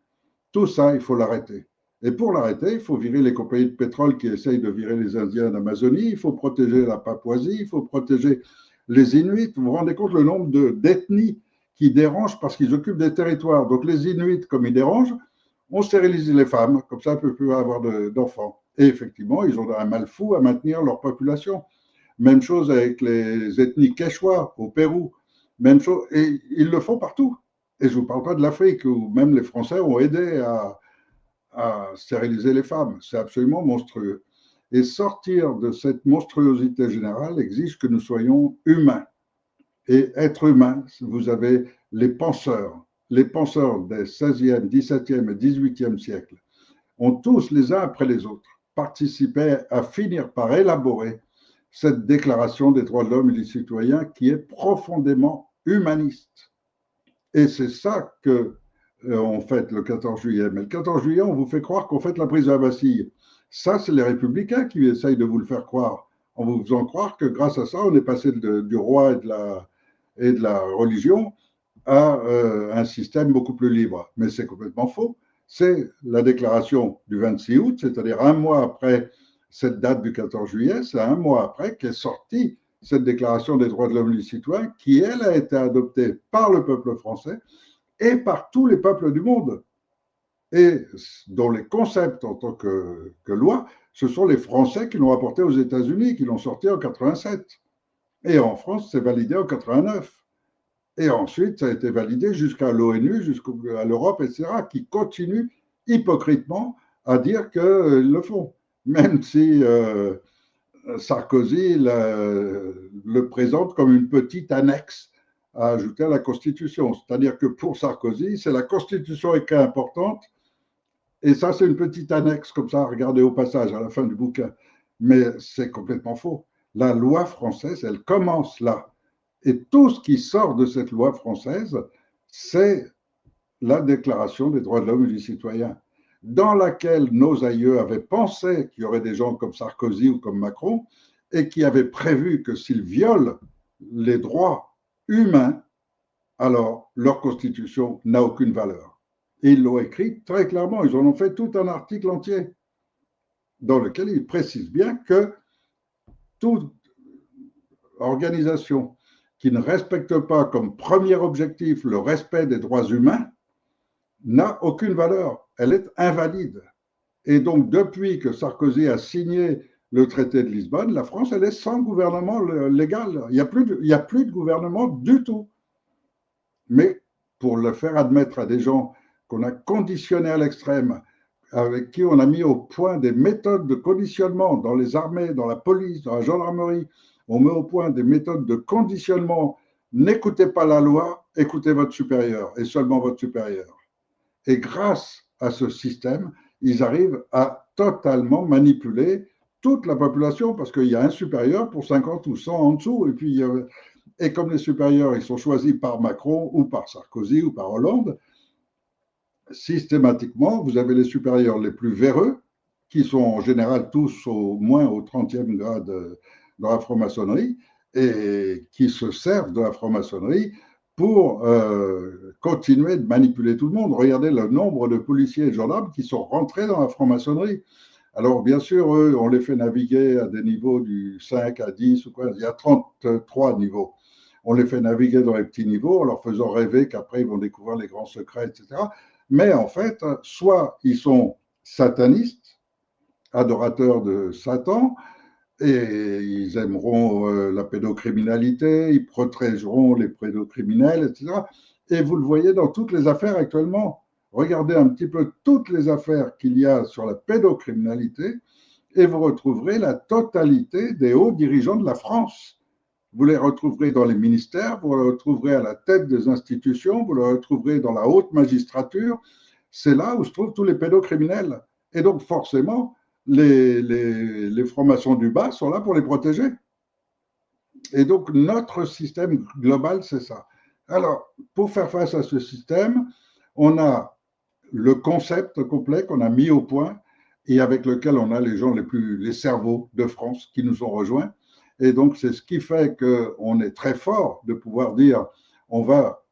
Tout ça, il faut l'arrêter. Et pour l'arrêter, il faut virer les compagnies de pétrole qui essayent de virer les Indiens d'Amazonie, il faut protéger la Papouasie, il faut protéger les Inuits. Vous vous rendez compte le nombre d'ethnies qui dérangent parce qu'ils occupent des territoires. Donc les Inuits, comme ils dérangent, on stérilise les femmes, comme ça, on ne peut plus avoir d'enfants. Et effectivement, ils ont un mal fou à maintenir leur population. Même chose avec les ethnies quechua au Pérou. Même chose, et ils le font partout. Et je ne vous parle pas de l'Afrique, où même les Français ont aidé à stériliser les femmes. C'est absolument monstrueux. Et sortir de cette monstruosité générale exige que nous soyons humains. Et être humain, vous avez les penseurs des 16e, 17e et 18e siècles, ont tous, les uns après les autres, participé à finir par élaborer cette déclaration des droits de l'homme et du citoyen qui est profondément humaniste. Et c'est ça que on fête le 14 juillet. Mais le 14 juillet, on vous fait croire qu'on fête la prise de la Bastille. Ça, c'est les républicains qui essayent de vous le faire croire, en vous faisant croire que grâce à ça, on est passé du roi et de la religion à un système beaucoup plus libre. Mais c'est complètement faux. C'est la déclaration du 26 août, c'est-à-dire 1 mois après cette date du 14 juillet, c'est 1 mois après qu'est sortie cette déclaration des droits de l'homme et du citoyen qui, elle, a été adoptée par le peuple français et par tous les peuples du monde, et dont les concepts en tant que loi, ce sont les Français qui l'ont apporté aux États-Unis, qui l'ont sorti en 87. Et en France, c'est validé en 89. Et ensuite, ça a été validé jusqu'à l'ONU, jusqu'à l'Europe, etc., qui continuent hypocritement à dire qu'ils le font. Même si Sarkozy le présente comme une petite annexe à ajouter à la Constitution. C'est-à-dire que pour Sarkozy, c'est la Constitution qui est importante, et ça, c'est une petite annexe comme ça à regarder au passage à la fin du bouquin. Mais c'est complètement faux. La loi française, elle commence là. Et tout ce qui sort de cette loi française, c'est la Déclaration des droits de l'homme et du citoyen, dans laquelle nos aïeux avaient pensé qu'il y aurait des gens comme Sarkozy ou comme Macron, et qui avaient prévu que s'ils violent les droits humains, alors leur constitution n'a aucune valeur. Et ils l'ont écrit très clairement, ils en ont fait tout un article entier dans lequel ils précisent bien que toute organisation qui ne respecte pas comme premier objectif le respect des droits humains n'a aucune valeur, elle est invalide. Et donc, depuis que Sarkozy a signé le traité de Lisbonne, la France, elle est sans gouvernement légal. Il n'y a plus de gouvernement du tout. Mais pour le faire admettre à des gens qu'on a conditionnés à l'extrême, avec qui on a mis au point des méthodes de conditionnement dans les armées, dans la police, dans la gendarmerie, on met au point des méthodes de conditionnement. N'écoutez pas la loi, écoutez votre supérieur et seulement votre supérieur. Et grâce à ce système, ils arrivent à totalement manipuler toute la population parce qu'il y a un supérieur pour 50 ou 100 en dessous. Et comme les supérieurs, ils sont choisis par Macron ou par Sarkozy ou par Hollande, systématiquement, vous avez les supérieurs les plus véreux, qui sont en général tous au moins au 30e grade de la franc-maçonnerie, et qui se servent de la franc-maçonnerie pour continuer de manipuler tout le monde. Regardez le nombre de policiers et de gendarmes qui sont rentrés dans la franc-maçonnerie. Alors, bien sûr, eux, on les fait naviguer à des niveaux du 5 à 10 ou quoi. Il y a 33 niveaux. On les fait naviguer dans les petits niveaux en leur faisant rêver qu'après, ils vont découvrir les grands secrets, etc. Mais en fait, soit ils sont satanistes, adorateurs de Satan, et ils aimeront la pédocriminalité, ils protégeront les pédocriminels, etc. Et vous le voyez dans toutes les affaires actuellement. Regardez un petit peu toutes les affaires qu'il y a sur la pédocriminalité et vous retrouverez la totalité des hauts dirigeants de la France. Vous les retrouverez dans les ministères, vous les retrouverez à la tête des institutions, vous les retrouverez dans la haute magistrature. C'est là où se trouvent tous les pédocriminels. Et donc, forcément, les francs-maçons du bas sont là pour les protéger. Et donc, notre système global, c'est ça. Alors, pour faire face à ce système, on a le concept complet qu'on a mis au point et avec lequel on a les gens les cerveaux de France qui nous ont rejoints. Et donc, c'est ce qui fait qu'on est très fort de pouvoir dire on va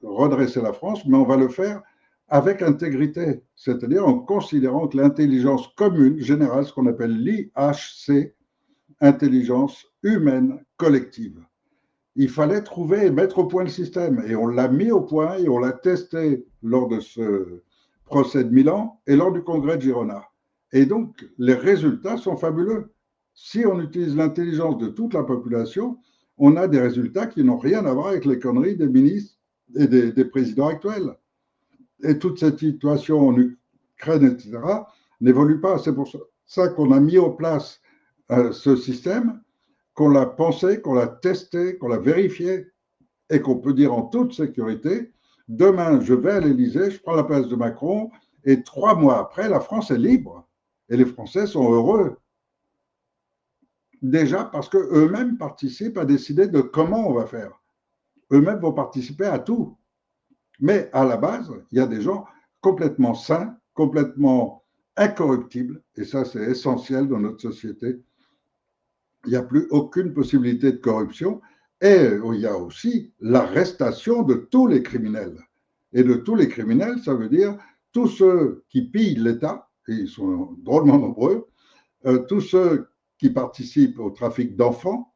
redresser la France, mais on va le faire avec intégrité, c'est-à-dire en considérant que l'intelligence commune générale, ce qu'on appelle l'IHC, intelligence humaine collective. Il fallait trouver et mettre au point le système. Et on l'a mis au point et on l'a testé lors de ce procès de Milan et lors du congrès de Girona. Et donc, les résultats sont fabuleux. Si on utilise l'intelligence de toute la population, on a des résultats qui n'ont rien à voir avec les conneries des ministres et des présidents actuels. Et toute cette situation en Ukraine, etc., n'évolue pas. C'est pour ça qu'on a mis en place ce système, qu'on l'a pensé, qu'on l'a testé, qu'on l'a vérifié et qu'on peut dire en toute sécurité, demain, je vais à l'Élysée, je prends la place de Macron et 3 mois après, la France est libre et les Français sont heureux. Déjà parce qu'eux-mêmes participent à décider de comment on va faire. Eux-mêmes vont participer à tout. Mais à la base, il y a des gens complètement sains, complètement incorruptibles, et ça c'est essentiel dans notre société. Il n'y a plus aucune possibilité de corruption, et il y a aussi l'arrestation de tous les criminels. Et de tous les criminels, ça veut dire tous ceux qui pillent l'État, et ils sont drôlement nombreux, tous ceux qui participent au trafic d'enfants,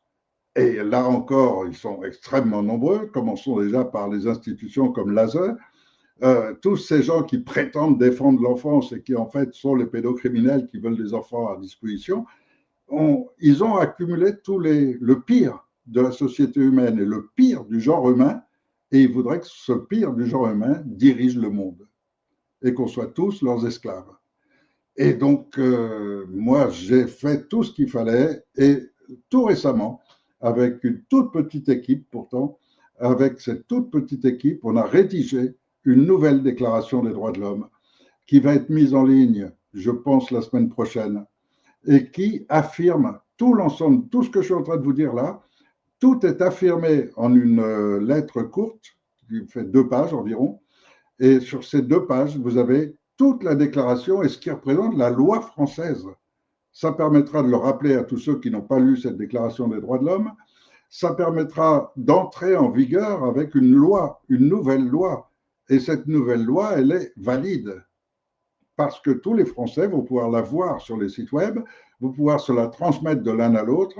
et là encore, ils sont extrêmement nombreux, commençons déjà par les institutions comme l'ASE, tous ces gens qui prétendent défendre l'enfance et qui en fait sont les pédocriminels qui veulent des enfants à disposition, ils ont accumulé le pire de la société humaine et le pire du genre humain, et ils voudraient que ce pire du genre humain dirige le monde et qu'on soit tous leurs esclaves. Et donc, moi, j'ai fait tout ce qu'il fallait et tout récemment, avec une toute petite équipe pourtant, avec cette toute petite équipe, on a rédigé une nouvelle déclaration des droits de l'homme qui va être mise en ligne, je pense, la semaine prochaine et qui affirme tout l'ensemble, tout ce que je suis en train de vous dire là, tout est affirmé en une lettre courte, qui fait 2 pages environ, et sur ces 2 pages, vous avez toute la déclaration et ce qui représente la loi française. Ça permettra de le rappeler à tous ceux qui n'ont pas lu cette déclaration des droits de l'homme. Ça permettra d'entrer en vigueur avec une loi, une nouvelle loi. Et cette nouvelle loi, elle est valide parce que tous les Français vont pouvoir la voir sur les sites web, vont pouvoir se la transmettre de l'un à l'autre,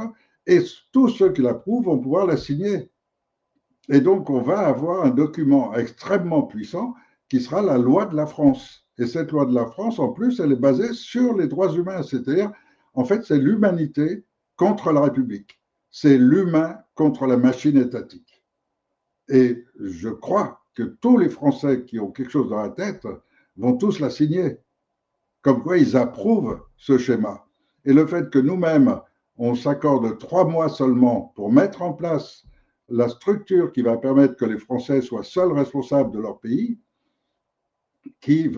et tous ceux qui l'approuvent vont pouvoir la signer. Et donc, on va avoir un document extrêmement puissant qui sera la loi de la France. Et cette loi de la France, en plus, elle est basée sur les droits humains, c'est-à-dire, en fait, c'est l'humanité contre la République. C'est l'humain contre la machine étatique. Et je crois que tous les Français qui ont quelque chose dans la tête vont tous la signer, comme quoi ils approuvent ce schéma. Et le fait que nous-mêmes, on s'accorde 3 mois seulement pour mettre en place la structure qui va permettre que les Français soient seuls responsables de leur pays, qui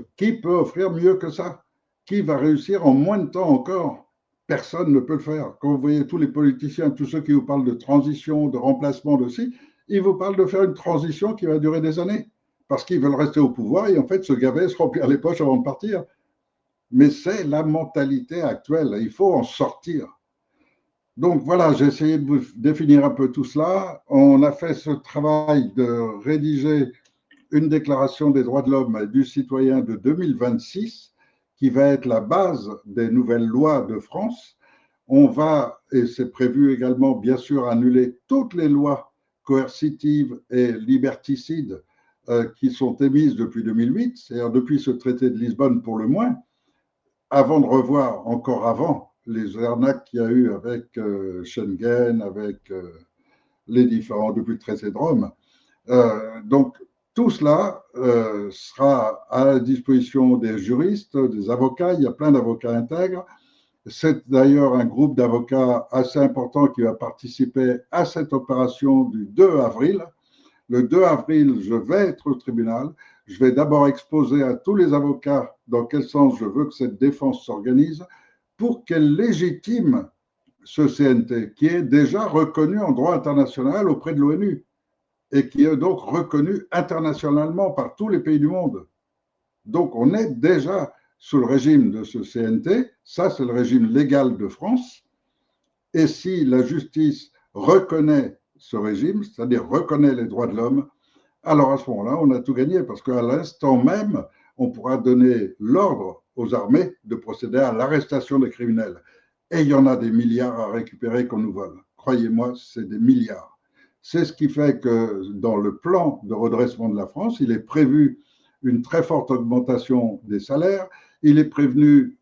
peut offrir mieux que ça? Qui va réussir en moins de temps encore? Personne ne peut le faire. Quand vous voyez tous les politiciens, tous ceux qui vous parlent de transition, de remplacement, de ci, ils vous parlent de faire une transition qui va durer des années. Parce qu'ils veulent rester au pouvoir et en fait se gaver, se remplir les poches avant de partir. Mais c'est la mentalité actuelle. Il faut en sortir. Donc voilà, j'ai essayé de vous définir un peu tout cela. On a fait ce travail de rédiger une déclaration des droits de l'homme et du citoyen de 2026 qui va être la base des nouvelles lois de France. On va, et c'est prévu également, bien sûr, annuler toutes les lois coercitives et liberticides qui sont émises depuis 2008, c'est-à-dire depuis ce traité de Lisbonne pour le moins, avant de revoir encore avant les arnaques qu'il y a eu avec Schengen, avec les différents, depuis le traité de Rome. Donc, tout cela sera à la disposition des juristes, des avocats. Il y a plein d'avocats intègres. C'est d'ailleurs un groupe d'avocats assez important qui va participer à cette opération du 2 avril. Le 2 avril, je vais être au tribunal. Je vais d'abord exposer à tous les avocats dans quel sens je veux que cette défense s'organise pour qu'elle légitime ce CNT, qui est déjà reconnu en droit international auprès de l'ONU et qui est donc reconnu internationalement par tous les pays du monde. Donc on est déjà sous le régime de ce CNT, ça c'est le régime légal de France, et si la justice reconnaît ce régime, c'est-à-dire reconnaît les droits de l'homme, alors à ce moment-là, on a tout gagné, parce qu'à l'instant même, on pourra donner l'ordre aux armées de procéder à l'arrestation des criminels. Et il y en a des milliards à récupérer qu'on nous vole. Croyez-moi, c'est des milliards. C'est ce qui fait que dans le plan de redressement de la France, il est prévu une très forte augmentation des salaires, il est prévu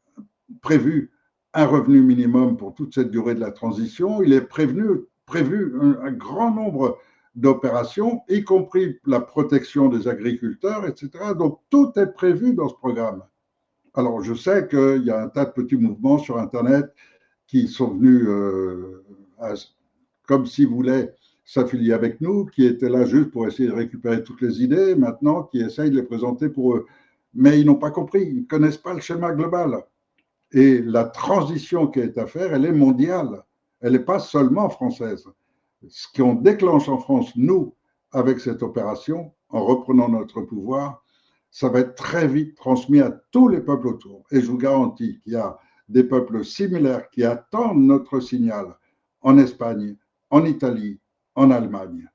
un revenu minimum pour toute cette durée de la transition, il est prévu un grand nombre d'opérations, y compris la protection des agriculteurs, etc. Donc tout est prévu dans ce programme. Alors je sais qu'il y a un tas de petits mouvements sur Internet qui sont venus comme s'ils voulaient s'affilier avec nous, qui étaient là juste pour essayer de récupérer toutes les idées, maintenant qui essayent de les présenter pour eux. Mais ils n'ont pas compris, ils ne connaissent pas le schéma global. Et la transition qui est à faire, elle est mondiale. Elle n'est pas seulement française. Ce qu'on déclenche en France, nous, avec cette opération, en reprenant notre pouvoir, ça va être très vite transmis à tous les peuples autour. Et je vous garantis qu'il y a des peuples similaires qui attendent notre signal en Espagne, en Italie, en Allemagne.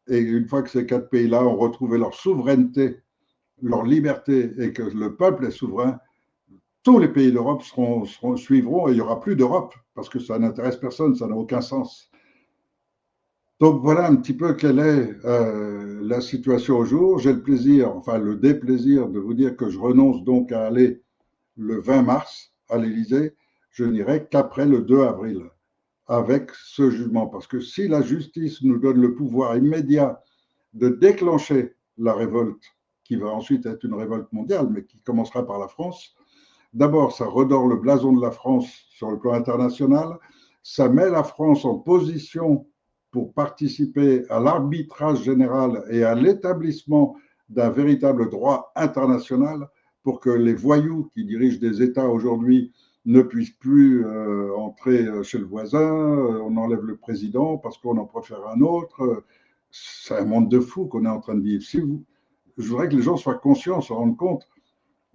Et une fois que ces 4 pays-là ont retrouvé leur souveraineté, leur liberté et que le peuple est souverain, tous les pays d'Europe suivront et il n'y aura plus d'Europe parce que ça n'intéresse personne, ça n'a aucun sens. Donc voilà un petit peu quelle est la situation au jour. J'ai le plaisir, enfin le déplaisir de vous dire que je renonce donc à aller le 20 mars à l'Élysée. Je n'irai qu'après le 2 avril avec ce jugement. Parce que si la justice nous donne le pouvoir immédiat de déclencher la révolte, qui va ensuite être une révolte mondiale, mais qui commencera par la France, D'abord, ça redore le blason de la France sur le plan international, ça met la France en position pour participer à l'arbitrage général et à l'établissement d'un véritable droit international pour que les voyous qui dirigent des États aujourd'hui ne puissent plus entrer chez le voisin, on enlève le président parce qu'on en préfère un autre. C'est un monde de fou qu'on est en train de vivre. Je voudrais que les gens soient conscients, se rendent compte.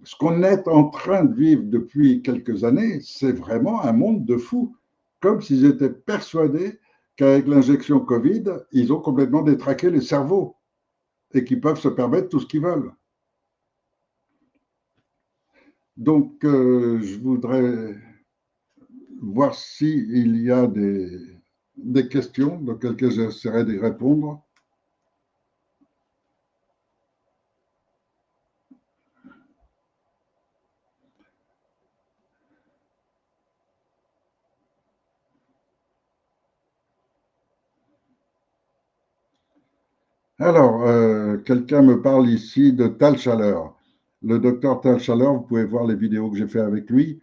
Ce qu'on est en train de vivre depuis quelques années, c'est vraiment un monde de fou. Comme s'ils étaient persuadés qu'avec l'injection Covid, ils ont complètement détraqué les cerveaux et qu'ils peuvent se permettre tout ce qu'ils veulent. Donc, je voudrais voir s'il y a des questions auxquelles j'essaierai de répondre. Alors, quelqu'un me parle ici de Tal Chaleur. Le docteur Tal Chaleur, vous pouvez voir les vidéos que j'ai fait avec lui.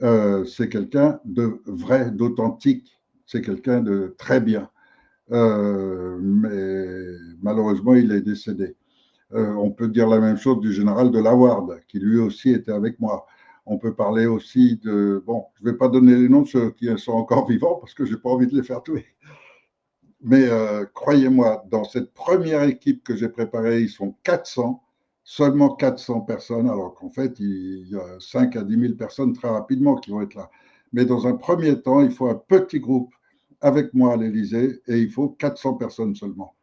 C'est quelqu'un de vrai, d'authentique. C'est quelqu'un de très bien. Mais malheureusement, il est décédé. On peut dire la même chose du général de Laward, qui lui aussi était avec moi. On peut parler aussi de... Bon, je ne vais pas donner les noms de ceux qui sont encore vivants parce que je n'ai pas envie de les faire tuer. Mais croyez-moi, dans cette première équipe que j'ai préparée, ils sont 400, seulement 400 personnes, alors qu'en fait, il y a 5 à 10 000 personnes très rapidement qui vont être là. Mais dans un premier temps, il faut un petit groupe avec moi à l'Élysée et il faut 400 personnes seulement.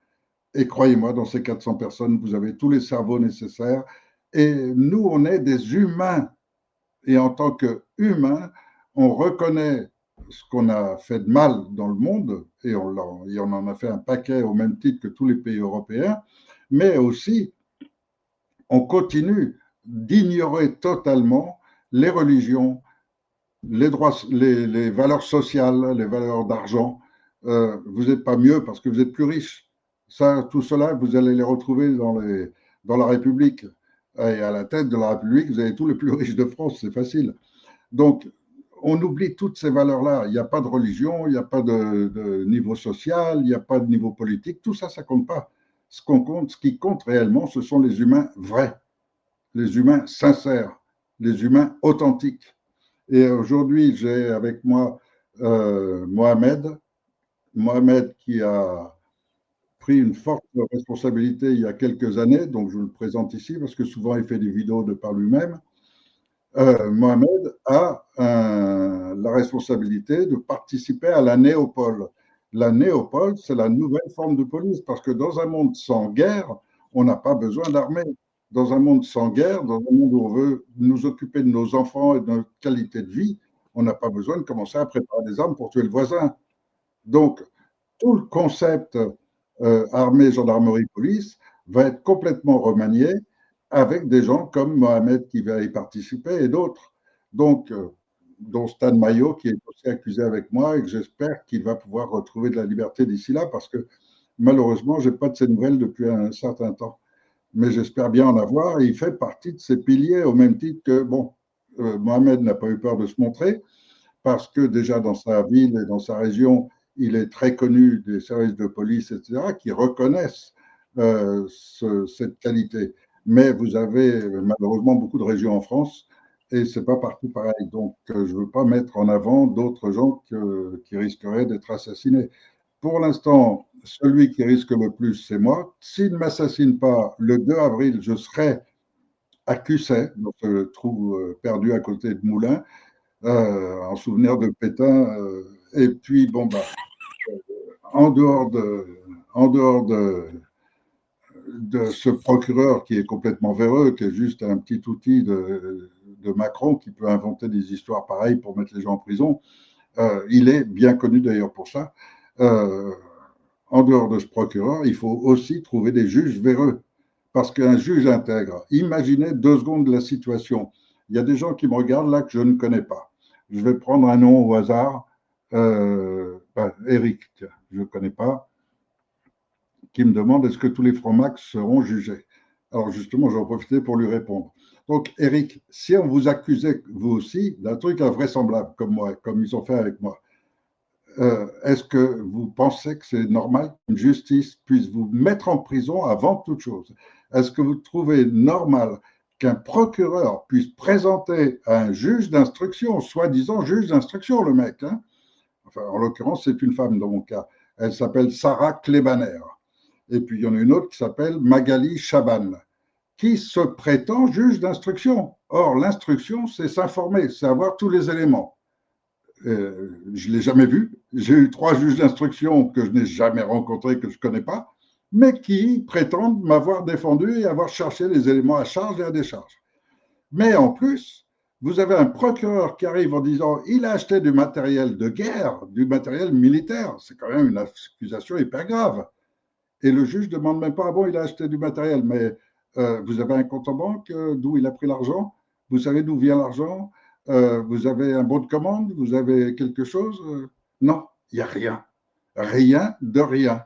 Et croyez-moi, dans ces 400 personnes, vous avez tous les cerveaux nécessaires. Et nous, on est des humains. Et en tant qu'humains, on reconnaît ce qu'on a fait de mal dans le monde, et on en a fait un paquet au même titre que tous les pays européens, mais aussi on continue d'ignorer totalement les religions, les droits, les valeurs sociales, les valeurs d'argent. Vous n'êtes pas mieux parce que vous êtes plus riche. Ça, tout cela, vous allez les retrouver dans la République. Et à la tête de la République, vous avez tous les plus riches de France, c'est facile. Donc, on oublie toutes ces valeurs-là. Il n'y a pas de religion, il n'y a pas de niveau social, il n'y a pas de niveau politique. Tout ça, ça ne compte pas. Ce qui compte réellement, ce sont les humains vrais, les humains sincères, les humains authentiques. Et aujourd'hui, j'ai avec moi Mohamed. Mohamed qui a pris une forte responsabilité il y a quelques années, donc je le présente ici parce que souvent il fait des vidéos de par lui-même. Mohamed a la responsabilité de participer à la néopole. La néopole, c'est la nouvelle forme de police, parce que dans un monde sans guerre, on n'a pas besoin d'armée. Dans un monde sans guerre, dans un monde où on veut nous occuper de nos enfants et de notre qualité de vie, on n'a pas besoin de commencer à préparer des armes pour tuer le voisin. Donc, tout le concept armée, gendarmerie, police va être complètement remanié avec des gens comme Mohamed qui va y participer et d'autres. Donc, dont Stan Mayo qui est aussi accusé avec moi et que j'espère qu'il va pouvoir retrouver de la liberté d'ici là parce que malheureusement, je n'ai pas de ces nouvelles depuis un certain temps. Mais j'espère bien en avoir et il fait partie de ces piliers au même titre que, bon, Mohamed n'a pas eu peur de se montrer parce que déjà dans sa ville et dans sa région, il est très connu des services de police, etc., qui reconnaissent cette qualité. Mais vous avez malheureusement beaucoup de régions en France et ce n'est pas partout pareil. Donc, je ne veux pas mettre en avant d'autres gens qui risqueraient d'être assassinés. Pour l'instant, celui qui risque le plus, c'est moi. S'il ne m'assassine pas le 2 avril, je serai à Cusset, dans ce trou perdu à côté de Moulins, en souvenir de Pétain. Et puis, bon, bah, en dehors de ce procureur qui est complètement véreux, qui est juste un petit outil de Macron qui peut inventer des histoires pareilles pour mettre les gens en prison, il est bien connu d'ailleurs pour ça. En dehors de ce procureur, il faut aussi trouver des juges véreux. Parce qu'un juge intègre, imaginez 2 secondes la situation. Il y a des gens qui me regardent là que je ne connais pas. Je vais prendre un nom au hasard. Eric, je ne connais pas, qui me demande est-ce que tous les francs-max seront jugés. Alors justement, j'en profite pour lui répondre. Donc, Eric, si on vous accusait, vous aussi, d'un truc invraisemblable, comme moi, comme ils ont fait avec moi, est-ce que vous pensez que c'est normal qu'une justice puisse vous mettre en prison avant toute chose? Est-ce que vous trouvez normal qu'un procureur puisse présenter à un juge d'instruction, soi-disant juge d'instruction, le mec, hein? Enfin, en l'occurrence, c'est une femme dans mon cas. Elle s'appelle Sarah Klebaner. Et puis, il y en a une autre qui s'appelle Magali Chaban, qui se prétend juge d'instruction. Or, l'instruction, c'est s'informer, c'est avoir tous les éléments. Je ne l'ai jamais vu. J'ai eu 3 juges d'instruction que je n'ai jamais rencontrés, que je ne connais pas, mais qui prétendent m'avoir défendu et avoir cherché les éléments à charge et à décharge. Mais en plus, vous avez un procureur qui arrive en disant il a acheté du matériel de guerre, du matériel militaire. C'est quand même une accusation hyper grave. Et le juge ne demande même pas, ah bon, il a acheté du matériel, mais vous avez un compte en banque, d'où il a pris l'argent, vous savez d'où vient l'argent, vous avez un bon de commande, vous avez quelque chose, non, il n'y a rien. Rien de rien.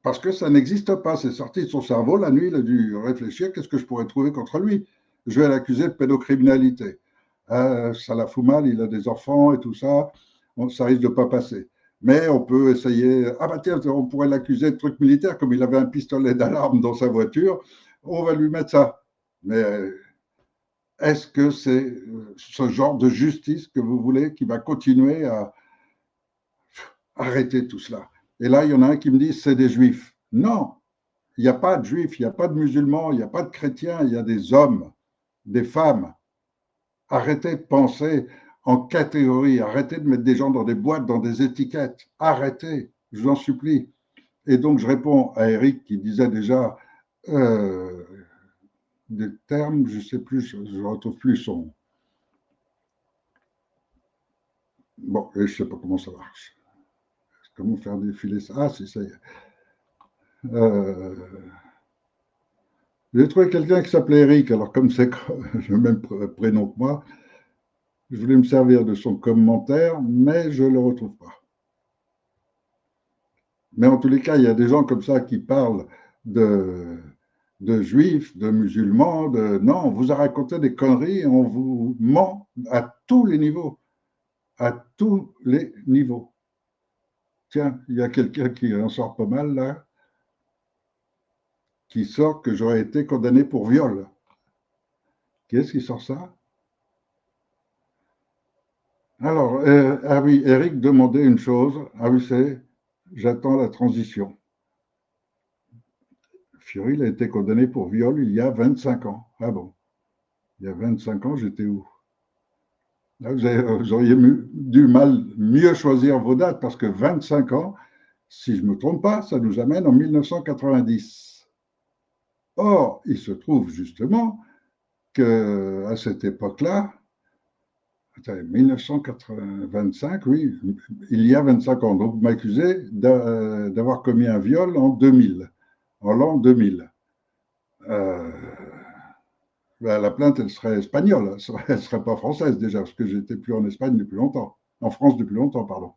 Parce que ça n'existe pas, c'est sorti de son cerveau, la nuit, il a dû réfléchir, qu'est-ce que je pourrais trouver contre lui? Je vais l'accuser de pédocriminalité. Ça la fout mal, il a des enfants et tout ça, bon, ça risque de ne pas passer. Mais on peut essayer. Ah bah tiens, on pourrait l'accuser de trucs militaires, comme il avait un pistolet d'alarme dans sa voiture, on va lui mettre ça. Mais est-ce que c'est ce genre de justice que vous voulez qui va continuer à arrêter tout cela? Et là, il y en a un qui me dit c'est des juifs. Non, il n'y a pas de juifs, il n'y a pas de musulmans, il n'y a pas de chrétiens, il y a des hommes, des femmes. Arrêtez de penser en catégories, arrêtez de mettre des gens dans des boîtes, dans des étiquettes. Arrêtez, je vous en supplie. Et donc, je réponds à Eric qui disait déjà des termes, je ne sais plus, je ne retrouve plus son. Bon, je ne sais pas comment ça marche. Comment faire défiler ça? Ah, si, ça y est. J'ai trouvé quelqu'un qui s'appelait Eric, alors comme c'est le même prénom que moi, je voulais me servir de son commentaire, mais je ne le retrouve pas. Mais en tous les cas, il y a des gens comme ça qui parlent de, de juifs, de musulmans, de... Non, on vous a raconté des conneries, on vous ment à tous les niveaux. À tous les niveaux. Tiens, il y a quelqu'un qui en sort pas mal là, qui sort que j'aurais été condamné pour viol. Qui est-ce qui sort ça? Alors, ah oui, Eric demandait une chose. Ah oui, c'est j'attends la transition. Fioril a été condamné pour viol il y a 25 ans. Ah bon, il y a 25 ans, j'étais où? Là, vous auriez dû mieux choisir vos dates parce que 25 ans, si je ne me trompe pas, ça nous amène en 1990. Or, il se trouve justement qu'à cette époque-là, 1925, oui, il y a 25 ans. Donc, vous m'accusez d'avoir commis un viol en 2000, en l'an 2000. La plainte, elle serait espagnole, elle ne serait pas française déjà, parce que j'étais plus en Espagne depuis longtemps, en France depuis longtemps, pardon.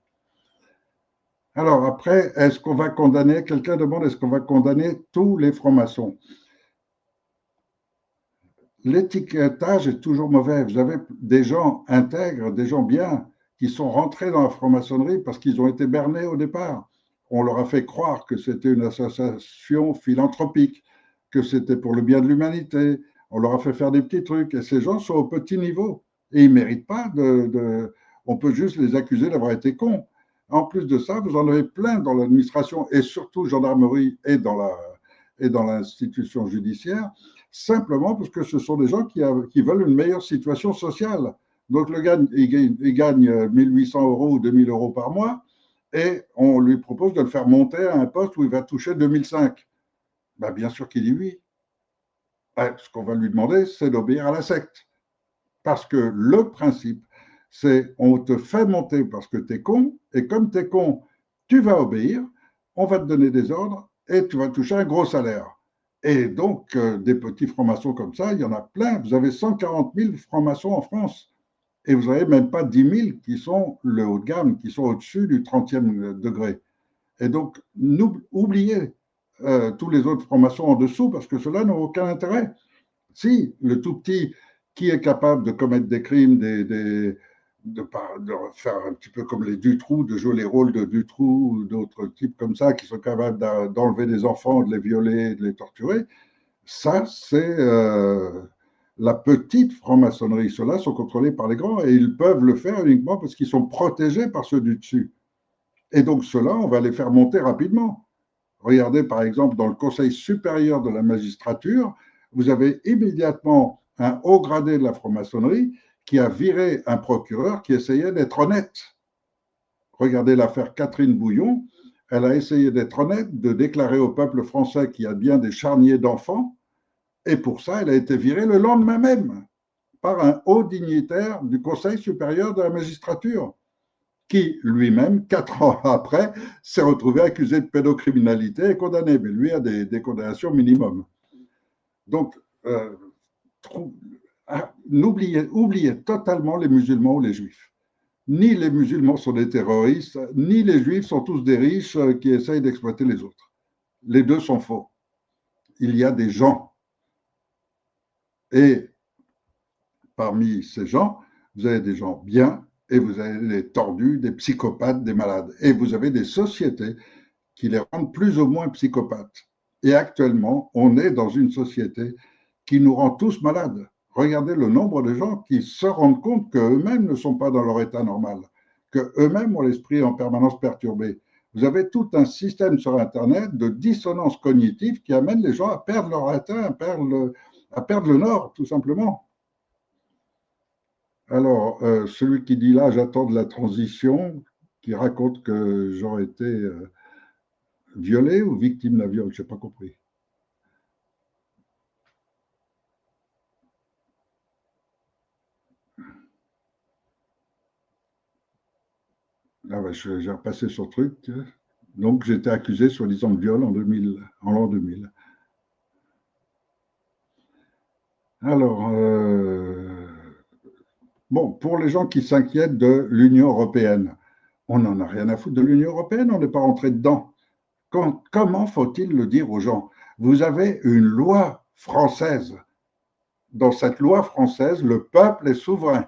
Alors après, est-ce qu'on va condamner, quelqu'un demande, est-ce qu'on va condamner tous les francs-maçons? L'étiquetage est toujours mauvais. Vous avez des gens intègres, des gens bien, qui sont rentrés dans la franc-maçonnerie parce qu'ils ont été bernés au départ. On leur a fait croire que c'était une association philanthropique, que c'était pour le bien de l'humanité. On leur a fait faire des petits trucs. Et ces gens sont au petit niveau. Et ils ne méritent pas de... On peut juste les accuser d'avoir été cons. En plus de ça, vous en avez plein dans l'administration et surtout gendarmerie et dans l'institution judiciaire, simplement parce que ce sont des gens qui veulent une meilleure situation sociale. Donc le gars, il gagne 1 800 euros ou 2 000 euros par mois et on lui propose de le faire monter à un poste où il va toucher 2005. Ben, bien sûr qu'il dit oui. Ce qu'on va lui demander, c'est d'obéir à la secte. Parce que le principe, c'est on te fait monter parce que tu es con, et comme tu es con, tu vas obéir, on va te donner des ordres et tu vas toucher un gros salaire. Et donc, des petits francs-maçons comme ça, il y en a plein. Vous avez 140 000 francs-maçons en France. Et vous n'avez même pas 10 000 qui sont le haut de gamme, qui sont au-dessus du 30e degré. Et donc, oubliez tous les autres francs-maçons en dessous parce que cela n'a aucun intérêt. Si, le tout petit qui est capable de commettre des crimes, de faire un petit peu comme les Dutroux, de jouer les rôles de Dutroux ou d'autres types comme ça, qui sont capables d'enlever des enfants, de les violer, de les torturer, ça, c'est la petite franc-maçonnerie. Ceux-là sont contrôlés par les grands et ils peuvent le faire uniquement parce qu'ils sont protégés par ceux du dessus. Et donc, ceux-là, on va les faire monter rapidement. Regardez, par exemple, dans le Conseil supérieur de la magistrature, vous avez immédiatement un haut gradé de la franc-maçonnerie qui a viré un procureur qui essayait d'être honnête. Regardez l'affaire Catherine Bouillon. Elle a essayé d'être honnête, de déclarer au peuple français qu'il y a bien des charniers d'enfants. Et pour ça, elle a été virée le lendemain même par un haut dignitaire du Conseil supérieur de la magistrature, qui lui-même, 4 ans après, s'est retrouvé accusé de pédocriminalité et condamné. Mais lui a des condamnations minimum. Donc, oubliez totalement les musulmans ou les juifs. Ni les musulmans sont des terroristes, ni les juifs sont tous des riches qui essayent d'exploiter les autres. Les deux sont faux. Il y a des gens. Et parmi ces gens, vous avez des gens bien et vous avez des tordus, des psychopathes, des malades. Et vous avez des sociétés qui les rendent plus ou moins psychopathes. Et actuellement, on est dans une société qui nous rend tous malades. Regardez le nombre de gens qui se rendent compte qu'eux-mêmes ne sont pas dans leur état normal, qu'eux-mêmes ont l'esprit en permanence perturbé. Vous avez tout un système sur Internet de dissonance cognitive qui amène les gens à perdre leur état, à perdre le nord, tout simplement. Alors, celui qui dit là, j'attends de la transition, qui raconte que j'aurais été violé ou victime d'un viol, je n'ai pas compris. Ah ben, j'ai repassé sur le truc. Donc, j'ai été accusé soi-disant de viol en l'an 2000. Alors, bon, pour les gens qui s'inquiètent de l'Union européenne, on n'en a rien à foutre de l'Union européenne, on n'est pas rentré dedans. Comment faut-il le dire aux gens? Vous avez une loi française. Dans cette loi française, le peuple est souverain.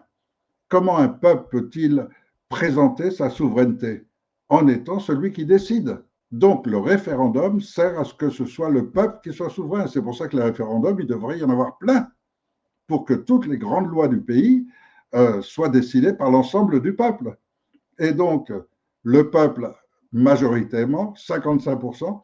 Comment un peuple peut-il présenter sa souveraineté? En étant celui qui décide. Donc le référendum sert à ce que ce soit le peuple qui soit souverain. C'est pour ça que les référendums, il devrait y en avoir plein, pour que toutes les grandes lois du pays soient décidées par l'ensemble du peuple. Et donc, le peuple, majoritairement, 55%,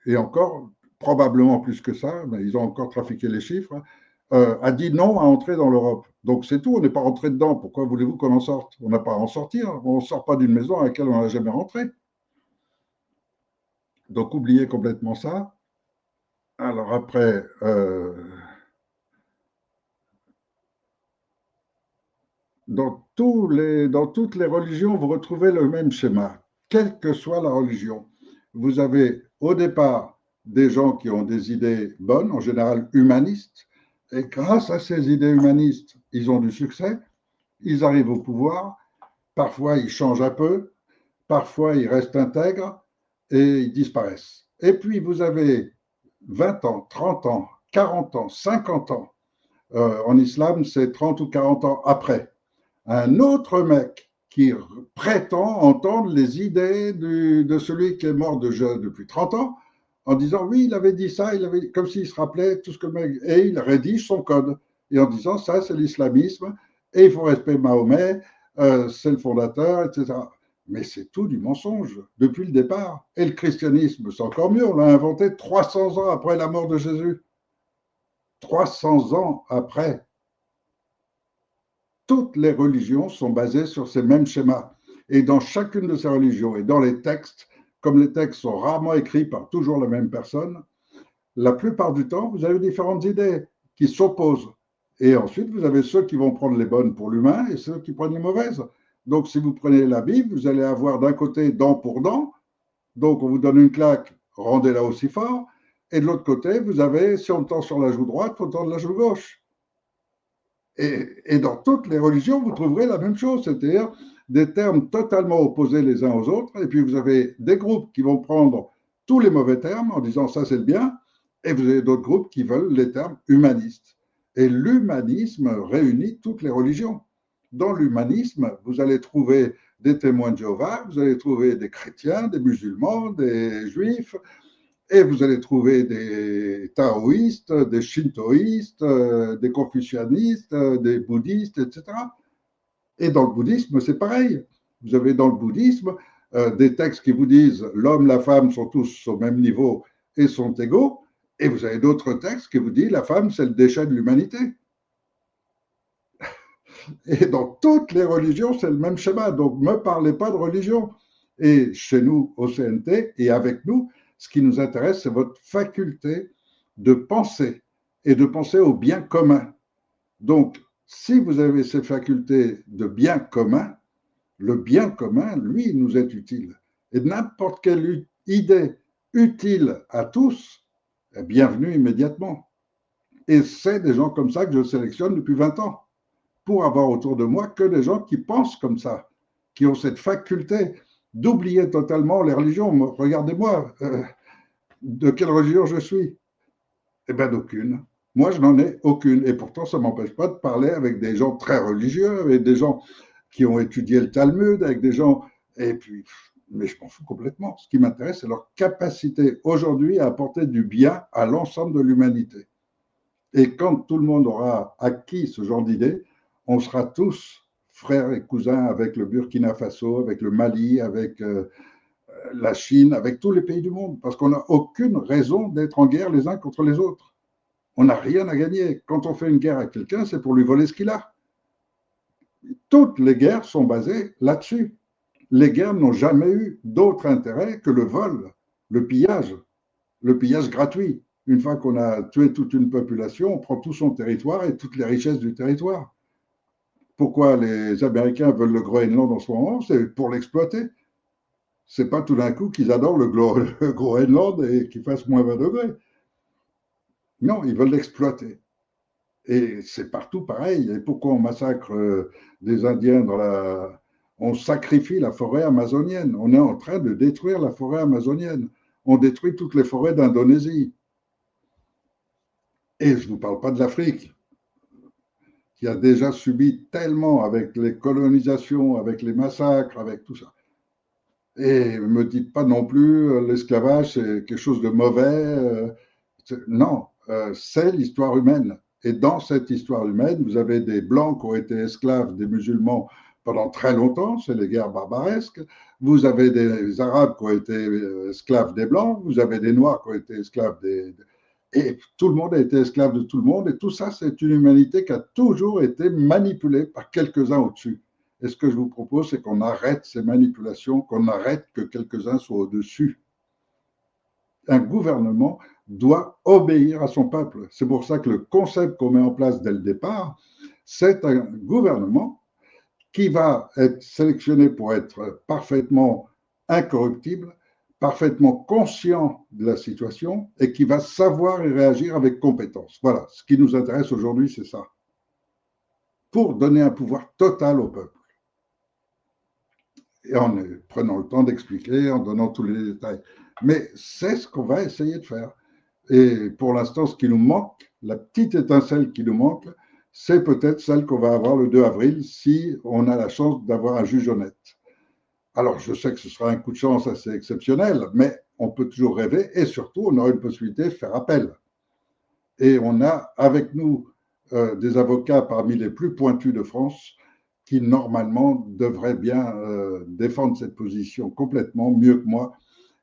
et encore probablement plus que ça, mais ils ont encore trafiqué les chiffres, a dit non à entrer dans l'Europe. Donc c'est tout, on n'est pas rentré dedans. Pourquoi voulez-vous qu'on en sorte? On n'a pas à en sortir. On ne sort pas d'une maison à laquelle on n'a jamais rentré. Donc oubliez complètement ça. Alors après, dans toutes les religions, vous retrouvez le même schéma, quelle que soit la religion. Vous avez au départ des gens qui ont des idées bonnes, en général humanistes, et grâce à ces idées humanistes, ils ont du succès, ils arrivent au pouvoir, parfois ils changent un peu, parfois ils restent intègres et ils disparaissent. Et puis vous avez 20 ans, 30 ans, 40 ans, 50 ans. En islam, c'est 30 ou 40 ans après. Un autre mec qui prétend entendre les idées de celui qui est mort depuis 30 ans en disant oui, il avait dit ça, comme s'il se rappelait tout ce que le mec. Et il rédige son code. Et en disant ça, c'est l'islamisme, et il faut respecter Mahomet, c'est le fondateur, etc. Mais c'est tout du mensonge, depuis le départ. Et le christianisme, c'est encore mieux, on l'a inventé 300 ans après la mort de Jésus. 300 ans après. Toutes les religions sont basées sur ces mêmes schémas. Et dans chacune de ces religions et dans les textes, comme les textes sont rarement écrits par toujours la même personne, la plupart du temps, vous avez différentes idées qui s'opposent. Et ensuite, vous avez ceux qui vont prendre les bonnes pour l'humain et ceux qui prennent les mauvaises. Donc, si vous prenez la Bible, vous allez avoir d'un côté dent pour dent. Donc, on vous donne une claque, rendez-la aussi fort. Et de l'autre côté, vous avez, si on tend sur la joue droite, on tend de la joue gauche. Et dans toutes les religions, vous trouverez la même chose, c'est-à-dire des termes totalement opposés les uns aux autres. Et puis, vous avez des groupes qui vont prendre tous les mauvais termes en disant ça, c'est le bien. Et vous avez d'autres groupes qui veulent les termes humanistes. Et l'humanisme réunit toutes les religions. Dans l'humanisme, vous allez trouver des témoins de Jéhovah, vous allez trouver des chrétiens, des musulmans, des juifs, et vous allez trouver des taoïstes, des shintoïstes, des confucianistes, des bouddhistes, etc. Et dans le bouddhisme, c'est pareil. Vous avez dans le bouddhisme des textes qui vous disent l'homme, la femme sont tous au même niveau et sont égaux, et vous avez d'autres textes qui vous disent la femme, c'est le déchet de l'humanité. Et dans toutes les religions, c'est le même schéma. Donc, ne me parlez pas de religion. Et chez nous, au CNT, et avec nous, ce qui nous intéresse, c'est votre faculté de penser et de penser au bien commun. Donc, si vous avez ces facultés de bien commun, le bien commun, lui, nous est utile. Et n'importe quelle idée utile à tous est bienvenue immédiatement. Et c'est des gens comme ça que je sélectionne depuis 20 ans, pour avoir autour de moi que des gens qui pensent comme ça, qui ont cette faculté d'oublier totalement les religions. Regardez-moi, de quelle religion je suis? Eh bien, d'aucune. Moi, je n'en ai aucune. Et pourtant, ça ne m'empêche pas de parler avec des gens très religieux, avec des gens qui ont étudié le Talmud, avec des gens. Et puis, mais je m'en fous complètement. Ce qui m'intéresse, c'est leur capacité aujourd'hui à apporter du bien à l'ensemble de l'humanité. Et quand tout le monde aura acquis ce genre d'idées, on sera tous frères et cousins avec le Burkina Faso, avec le Mali, avec la Chine, avec tous les pays du monde, parce qu'on n'a aucune raison d'être en guerre les uns contre les autres. On n'a rien à gagner. Quand on fait une guerre à quelqu'un, c'est pour lui voler ce qu'il a. Toutes les guerres sont basées là-dessus. Les guerres n'ont jamais eu d'autre intérêt que le vol, le pillage gratuit. Une fois qu'on a tué toute une population, on prend tout son territoire et toutes les richesses du territoire. Pourquoi les Américains veulent le Groenland en ce moment? C'est pour l'exploiter. C'est pas tout d'un coup qu'ils adorent le Groenland et qu'il fasse moins 20 degrés. Non, ils veulent l'exploiter. Et c'est partout pareil. Et pourquoi on massacre des Indiens dans la... On sacrifie la forêt amazonienne. On est en train de détruire la forêt amazonienne. On détruit toutes les forêts d'Indonésie. Et je ne vous parle pas de l'Afrique, qui a déjà subi tellement avec les colonisations, avec les massacres, avec tout ça. Et ne me dites pas non plus l'esclavage, c'est quelque chose de mauvais. Non, c'est l'histoire humaine. Et dans cette histoire humaine, vous avez des Blancs qui ont été esclaves des musulmans pendant très longtemps, c'est les guerres barbaresques. Vous avez des Arabes qui ont été esclaves des Blancs, vous avez des Noirs qui ont été esclaves des... Et tout le monde a été esclave de tout le monde. Et tout ça, c'est une humanité qui a toujours été manipulée par quelques-uns au-dessus. Et ce que je vous propose, c'est qu'on arrête ces manipulations, qu'on arrête que quelques-uns soient au-dessus. Un gouvernement doit obéir à son peuple. C'est pour ça que le concept qu'on met en place dès le départ, c'est un gouvernement qui va être sélectionné pour être parfaitement incorruptible, parfaitement conscient de la situation et qui va savoir y réagir avec compétence. Voilà, ce qui nous intéresse aujourd'hui, c'est ça. Pour donner un pouvoir total au peuple. Et en prenant le temps d'expliquer, en donnant tous les détails. Mais c'est ce qu'on va essayer de faire. Et pour l'instant, ce qui nous manque, la petite étincelle qui nous manque, c'est peut-être celle qu'on va avoir le 2 avril si on a la chance d'avoir un juge honnête. Alors, je sais que ce sera un coup de chance assez exceptionnel, mais on peut toujours rêver et surtout, on aura une possibilité de faire appel. Et on a avec nous des avocats parmi les plus pointus de France qui, normalement, devraient bien défendre cette position complètement mieux que moi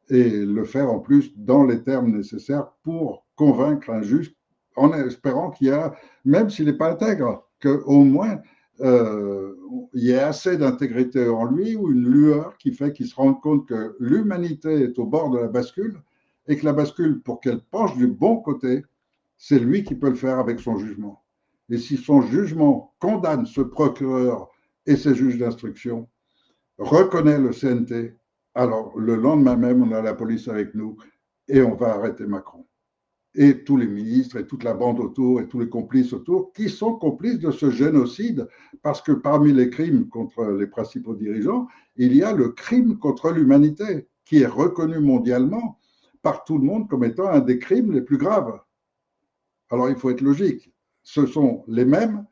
et le faire en plus dans les termes nécessaires pour convaincre un juge en espérant qu'il y a, même s'il n'est pas intègre, qu'au moins il y ait assez d'intégrité en lui ou une lueur qui fait qu'il se rende compte que l'humanité est au bord de la bascule et que la bascule, pour qu'elle penche du bon côté, c'est lui qui peut le faire avec son jugement. Et si son jugement condamne ce procureur et ses juges d'instruction, reconnaît le CNT, alors le lendemain même, on a la police avec nous et on va arrêter Macron. Et tous les ministres et toute la bande autour et tous les complices autour qui sont complices de ce génocide parce que parmi les crimes contre les principaux dirigeants, il y a le crime contre l'humanité qui est reconnu mondialement par tout le monde comme étant un des crimes les plus graves. Alors il faut être logique. ce sont les mêmes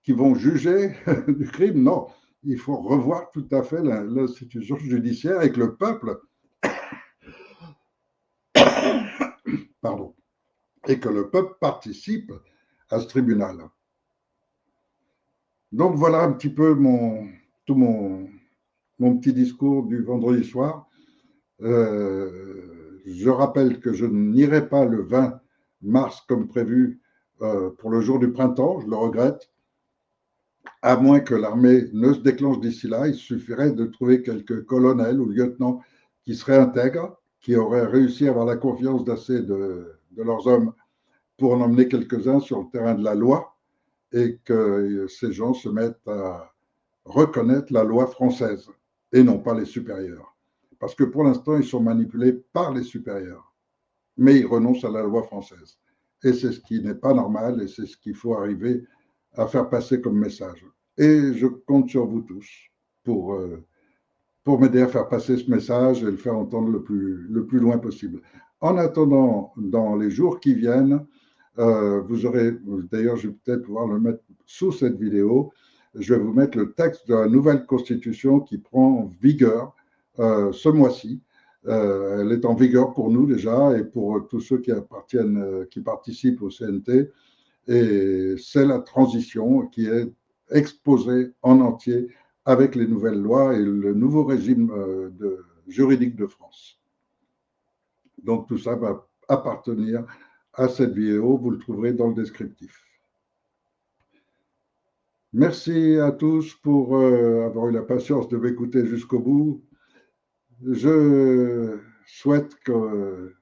qui vont juger du crime. Non, il faut revoir tout à fait l'institution judiciaire et que le peuple, pardon, et que le peuple participe à ce tribunal. Donc voilà un petit peu tout mon petit discours du vendredi soir. Je rappelle que je n'irai pas le 20 mars comme prévu pour le jour du printemps, je le regrette, à moins que l'armée ne se déclenche d'ici là. Il suffirait de trouver quelques colonels ou lieutenants qui seraient intègres, qui auraient réussi à avoir la confiance d'assez de leurs hommes pour en emmener quelques-uns sur le terrain de la loi et que ces gens se mettent à reconnaître la loi française et non pas les supérieurs. Parce que pour l'instant, ils sont manipulés par les supérieurs, mais ils renoncent à la loi française. Et c'est ce qui n'est pas normal et c'est ce qu'il faut arriver à faire passer comme message. Et je compte sur vous tous pour m'aider à faire passer ce message et le faire entendre le plus loin possible. En attendant, dans les jours qui viennent, vous aurez, d'ailleurs, je vais peut-être pouvoir le mettre sous cette vidéo, je vais vous mettre le texte de la nouvelle constitution qui prend vigueur ce mois-ci. Elle est en vigueur pour nous déjà et pour tous ceux qui participent au CNT. Et c'est la transition qui est exposée en entier avec les nouvelles lois et le nouveau régime juridique de France. Donc tout ça va appartenir à cette vidéo, vous le trouverez dans le descriptif. Merci à tous pour avoir eu la patience de m'écouter jusqu'au bout. Je souhaite que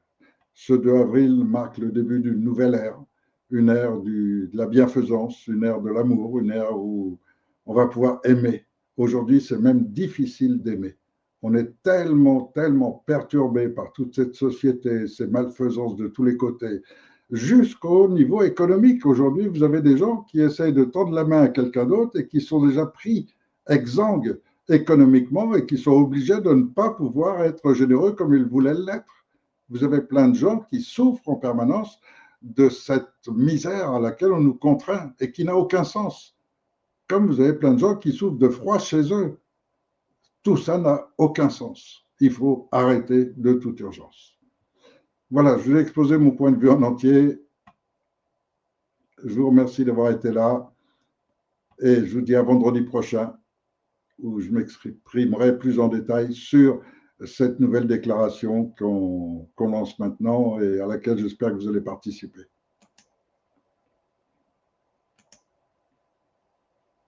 ce 2 avril marque le début d'une nouvelle ère, une ère de la bienfaisance, une ère de l'amour, une ère où on va pouvoir aimer. Aujourd'hui, c'est même difficile d'aimer. On est tellement, tellement perturbé par toute cette société, ces malfaisances de tous les côtés, jusqu'au niveau économique. Aujourd'hui, vous avez des gens qui essayent de tendre la main à quelqu'un d'autre et qui sont déjà pris exsangues économiquement et qui sont obligés de ne pas pouvoir être généreux comme ils voulaient l'être. Vous avez plein de gens qui souffrent en permanence de cette misère à laquelle on nous contraint et qui n'a aucun sens. Comme vous avez plein de gens qui souffrent de froid chez eux. Tout ça n'a aucun sens. Il faut arrêter de toute urgence. Voilà, je vous ai exposé mon point de vue en entier. Je vous remercie d'avoir été là et je vous dis à vendredi prochain où je m'exprimerai plus en détail sur cette nouvelle déclaration qu'on lance maintenant et à laquelle j'espère que vous allez participer.